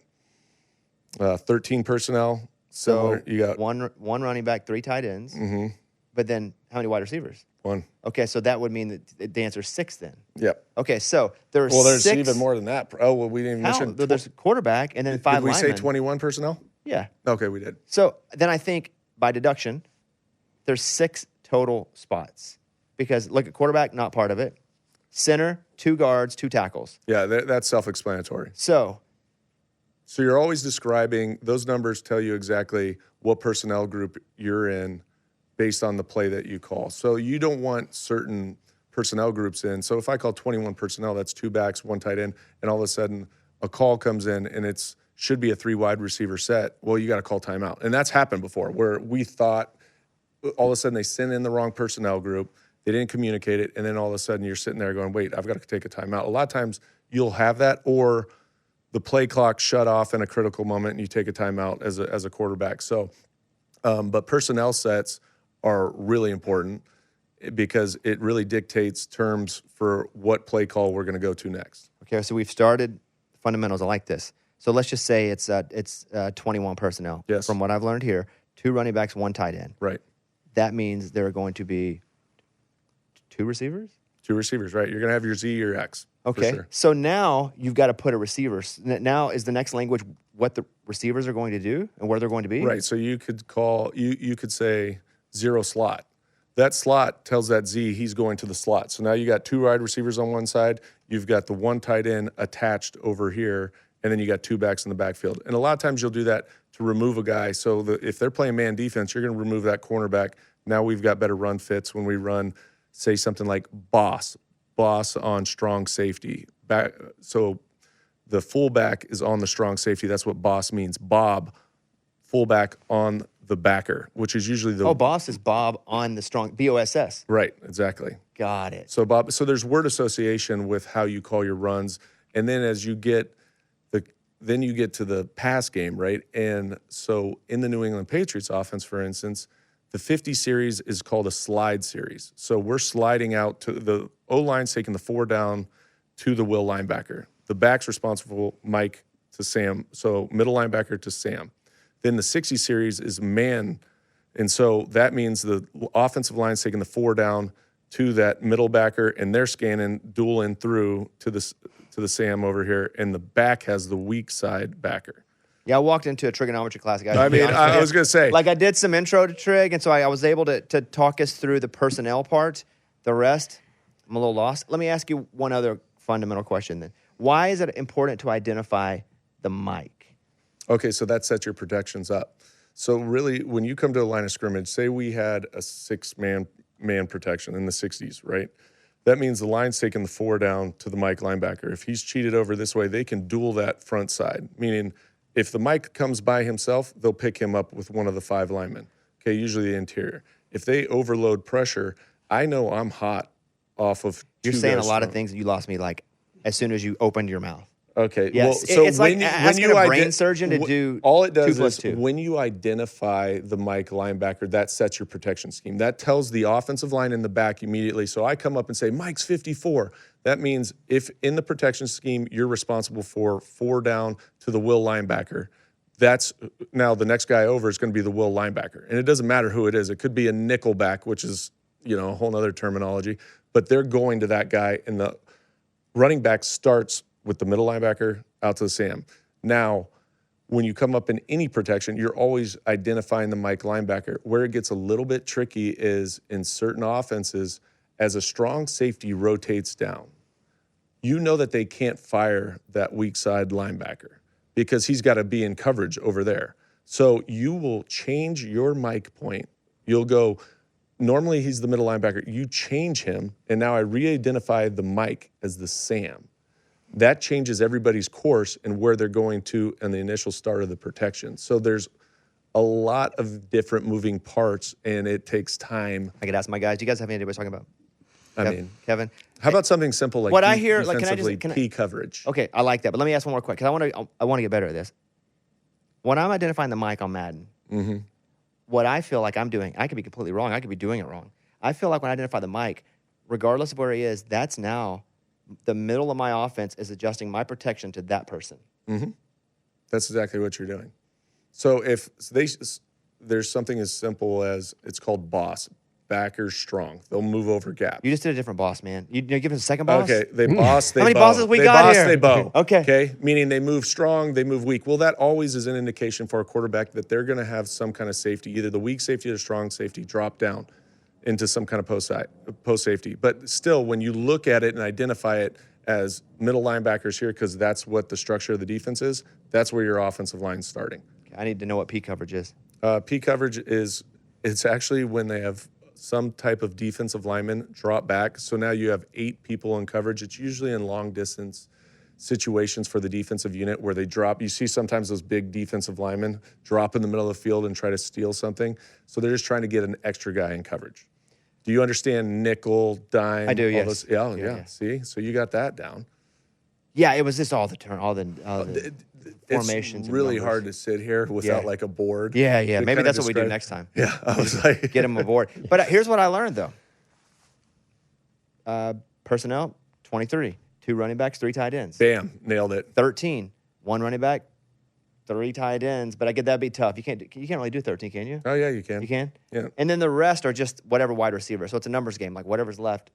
13 personnel. So you got one running back, 3 tight ends. Mm-hmm. But then how many wide receivers? 1. Okay, so that would mean that the answer is 6 then. Yep. Okay, so there's there's 6. even more than that. Oh, well, we didn't even mention. There's a quarterback and then 5 Did we linemen. say 21 personnel? Yeah. Okay, we did. So then I think by deduction, there's 6 total spots because look at quarterback, not part of it. Center, 2 guards, 2 tackles. Yeah, that's self-explanatory. So you're always describing, those numbers tell you exactly what personnel group you're in based on the play that you call. So you don't want certain personnel groups in. So if I call 21 personnel, that's 2 backs, 1 tight end, and all of a sudden a call comes in and it's should be a 3 wide receiver set. Well, you got to call timeout. And that's happened before where we thought all of a sudden they sent in the wrong personnel group. They didn't communicate it. And then all of a sudden you're sitting there going, wait, I've got to take a timeout. A lot of times you'll have that, or the play clock shut off in a critical moment and you take a timeout as a quarterback. So, but personnel sets are really important because it really dictates terms for what play call we're going to go to next. okay, so we've started fundamentals. I like this. So let's just say it's 21 personnel. Yes. From what I've learned here, 2 running backs, 1 tight end. Right. That means there are going to be 2 receivers? 2 receivers, right? You're going to have your Z, your X. Okay. For sure. So now you've got to put a receiver. Now is the next language what the receivers are going to do and where they're going to be? Right. So you could call, you could say 0 slot. That slot tells that Z he's going to the slot. So now you got 2 wide receivers on one side. You've got the 1 tight end attached over here, and then you got 2 backs in the backfield. And a lot of times you'll do that to remove a guy. So if they're playing man defense, you're going to remove that cornerback. Now we've got better run fits when we run, say, something like boss on strong safety. So the fullback is on the strong safety. That's what boss means. Bob, fullback on the backer, which is usually the... Oh, boss is Bob on the strong, BOSS. Right, exactly. Got it. So Bob, so there's word association with how you call your runs, and then as you get then you get to the pass game, right? And so in the New England Patriots offense, for instance, the 50 series is called a slide series. So we're sliding out to the O-line's taking the 4 down to the will linebacker. The back's responsible, Mike to Sam. So middle linebacker to Sam. Then the 60 series is man. And so that means the offensive line's taking the 4 down to that middle backer, and they're scanning, dueling through to the Sam over here, and the back has the weak side backer. Yeah, I walked into a trigonometry class. I mean, I was going to say. Like, I did some intro to trig, and so I was able to talk us through the personnel part. The rest, I'm a little lost. Let me ask you one other fundamental question then. Why is it important to identify the mic? Okay, so that sets your protections up. So really, when you come to a line of scrimmage, say we had a 6-man protection in the 60s, right? That means the line's taking the 4 down to the Mike linebacker. If he's cheated over this way, they can duel that front side, meaning if the Mike comes by himself, they'll pick him up with one of the 5 linemen. Okay, usually the interior. If they overload pressure, I know I'm hot off of. You're two saying a guys lot of strong. things, and you lost me like as soon as you opened your mouth. Okay. Yes. Well, so It's like asking a brain surgeon to do all it 2 does plus is 2. when you identify the Mike linebacker, that sets your protection scheme. That tells the offensive line in the back immediately. So I come up and say, Mike's 54. That means if in the protection scheme, you're responsible for 4 down to the will linebacker, that's now the next guy over is going to be the will linebacker. And it doesn't matter who it is. It could be a nickel back, which is, a whole nother terminology, but they're going to that guy, and the running back starts with the middle linebacker out to the Sam. Now, when you come up in any protection, you're always identifying the Mike linebacker. Where it gets a little bit tricky is in certain offenses, as a strong safety rotates down, you know that they can't fire that weak side linebacker because he's got to be in coverage over there. So you will change your Mike point. You'll go, normally he's the middle linebacker. You change him, and now I re-identify the Mike as the Sam. That changes everybody's course and where they're going to in the initial start of the protection. So there's a lot of different moving parts, and it takes time. I could ask my guys. Do you guys have any idea what we're talking about? Kevin? How about something simple like What I hear, like, defensively can I- P coverage? Okay, I like that. But let me ask one more question because I want to get better at this. When I'm identifying the Mike on Madden, what I feel like I'm doing, I could be completely wrong. I could be doing it wrong. I feel like when I identify the Mike, regardless of where he is, that's now the middle of my offense is adjusting my protection to that person. That's exactly what you're doing. So if there's something as simple as it's called boss, backer strong. They'll move over gap. You just did a different boss, man. You give us a second boss? Okay, they boss, they How many bow. bosses we they got boss, here? they bow. Okay. Okay, meaning they move strong, they move weak. Well, that always is an indication for a quarterback that they're going to have some kind of safety, either the weak safety or the strong safety, drop down into some kind of post safety. But still, when you look at it and identify it as middle linebackers here, because that's what the structure of the defense is, that's where your offensive line's starting. I need to know what P coverage is. P coverage it's actually when they have some type of defensive lineman drop back. So now you have 8 people in coverage. It's usually in long distance situations for the defensive unit where they drop. You see sometimes those big defensive linemen drop in the middle of the field and try to steal something. So they're just trying to get an extra guy in coverage. Do you understand nickel, dime? I do, all yes. those? Yeah. See? So you got that down. Yeah, it was just all the formations. It's and really numbers. hard to sit here without Yeah. like a board. Yeah. to Maybe kinda that's what we do describe- next time. Yeah, I was like, Get them aboard. But here's what I learned, though. Personnel, 23. 2 running backs, 3 tight ends. bam, nailed it. 13. 1 running back, 3 tight ends. But I get that'd be tough. You can't really do 13, can you? Oh yeah, you can. You can? Yeah. And then the rest are just whatever wide receiver. So it's a numbers game, like whatever's left.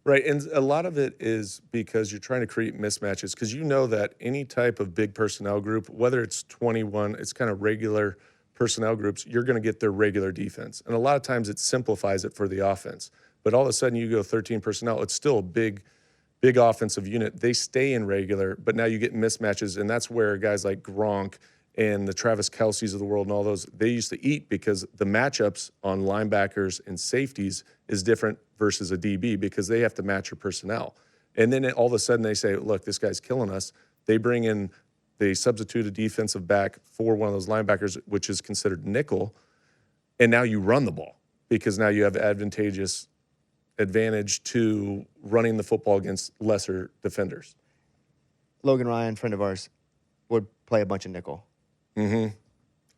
Right, and a lot of it is because you're trying to create mismatches because you know that any type of big personnel group, whether it's 21, it's kind of regular personnel groups, you're going to get their regular defense. And a lot of times it simplifies it for the offense. But all of a sudden you go 13 personnel, it's still a big offensive unit. They stay in regular, but now you get mismatches, and that's where guys like Gronk and the Travis Kelce's of the world and all those, they used to eat because the matchups on linebackers and safeties is different versus a DB because they have to match your personnel. And then all of a sudden they say, look, this guy's killing us. They substitute a defensive back for one of those linebackers, which is considered nickel, and now you run the ball because now you have advantage to running the football against lesser defenders. Logan Ryan, friend of ours, would play a bunch of nickel.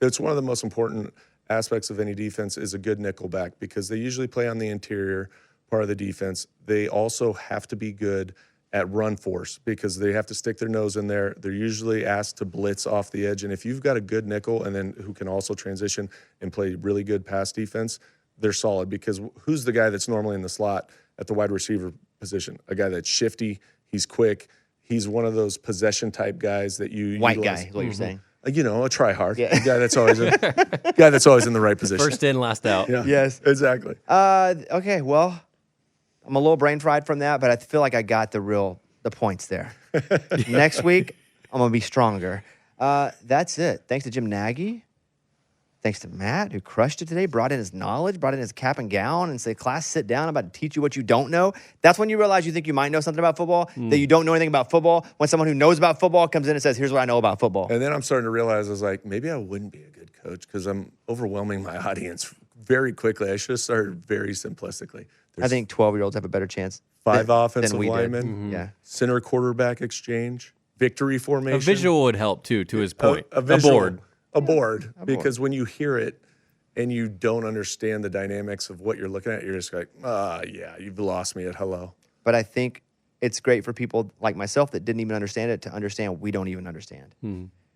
It's one of the most important aspects of any defense is a good nickel back because they usually play on the interior part of the defense. They also have to be good at run force because they have to stick their nose in there. They're usually asked to blitz off the edge. And if you've got a good nickel and then who can also transition and play really good pass defense, they're solid because who's the guy that's normally in the slot at the wide receiver position? A guy that's shifty, he's quick, he's one of those possession type guys that you White utilize. guy is what you're saying. A try hard. Yeah. A guy that's always in the right position. First in, last out. Yeah. Yes. Exactly. Okay, well, I'm a little brain fried from that, but I feel like I got the points there. Next week, I'm going to be stronger. That's it. Thanks to Jim Nagy. Thanks to Matt, who crushed it today, brought in his knowledge, brought in his cap and gown, and said, class, sit down. I'm about to teach you what you don't know. That's when you realize you think you might know something about football, that you don't know anything about football. When someone who knows about football comes in and says, here's what I know about football. And then I'm starting to realize, I was like, maybe I wouldn't be a good coach because I'm overwhelming my audience very quickly. I should have started very simplistically. I think 12-year-olds have a better chance. 5 offensive we did. linemen, Yeah. center quarterback exchange, victory formation. A visual would help too, to his point. A visual, board. A board. Because when you hear it and you don't understand the dynamics of what you're looking at, you're just like, yeah, you've lost me at hello. But I think it's great for people like myself that didn't even understand it to understand we don't even understand.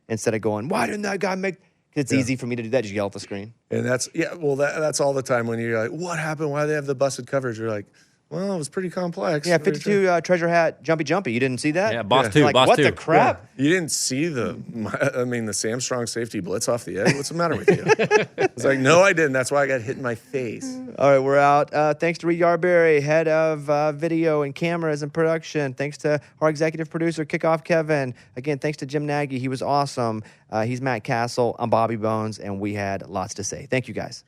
Instead of going, why didn't that guy make... It's easy for me to do that. Just yell at the screen. And that's all the time when you're like, what happened? Why do they have the busted coverage? You're like, well, it was pretty complex. Yeah, 52 treasure hat, jumpy. You didn't see that? Yeah, boss two, Like, boss what two. the crap? You didn't see the Sam Strong safety blitz off the edge. What's the matter with you? It's like, no, I didn't. That's why I got hit in my face. All right, we're out. Thanks to Reed Yarberry, head of video and cameras and production. Thanks to our executive producer, Kickoff Kevin. Again, thanks to Jim Nagy. He was awesome. He's Matt Cassel. I'm Bobby Bones, and we had lots to say. Thank you, guys.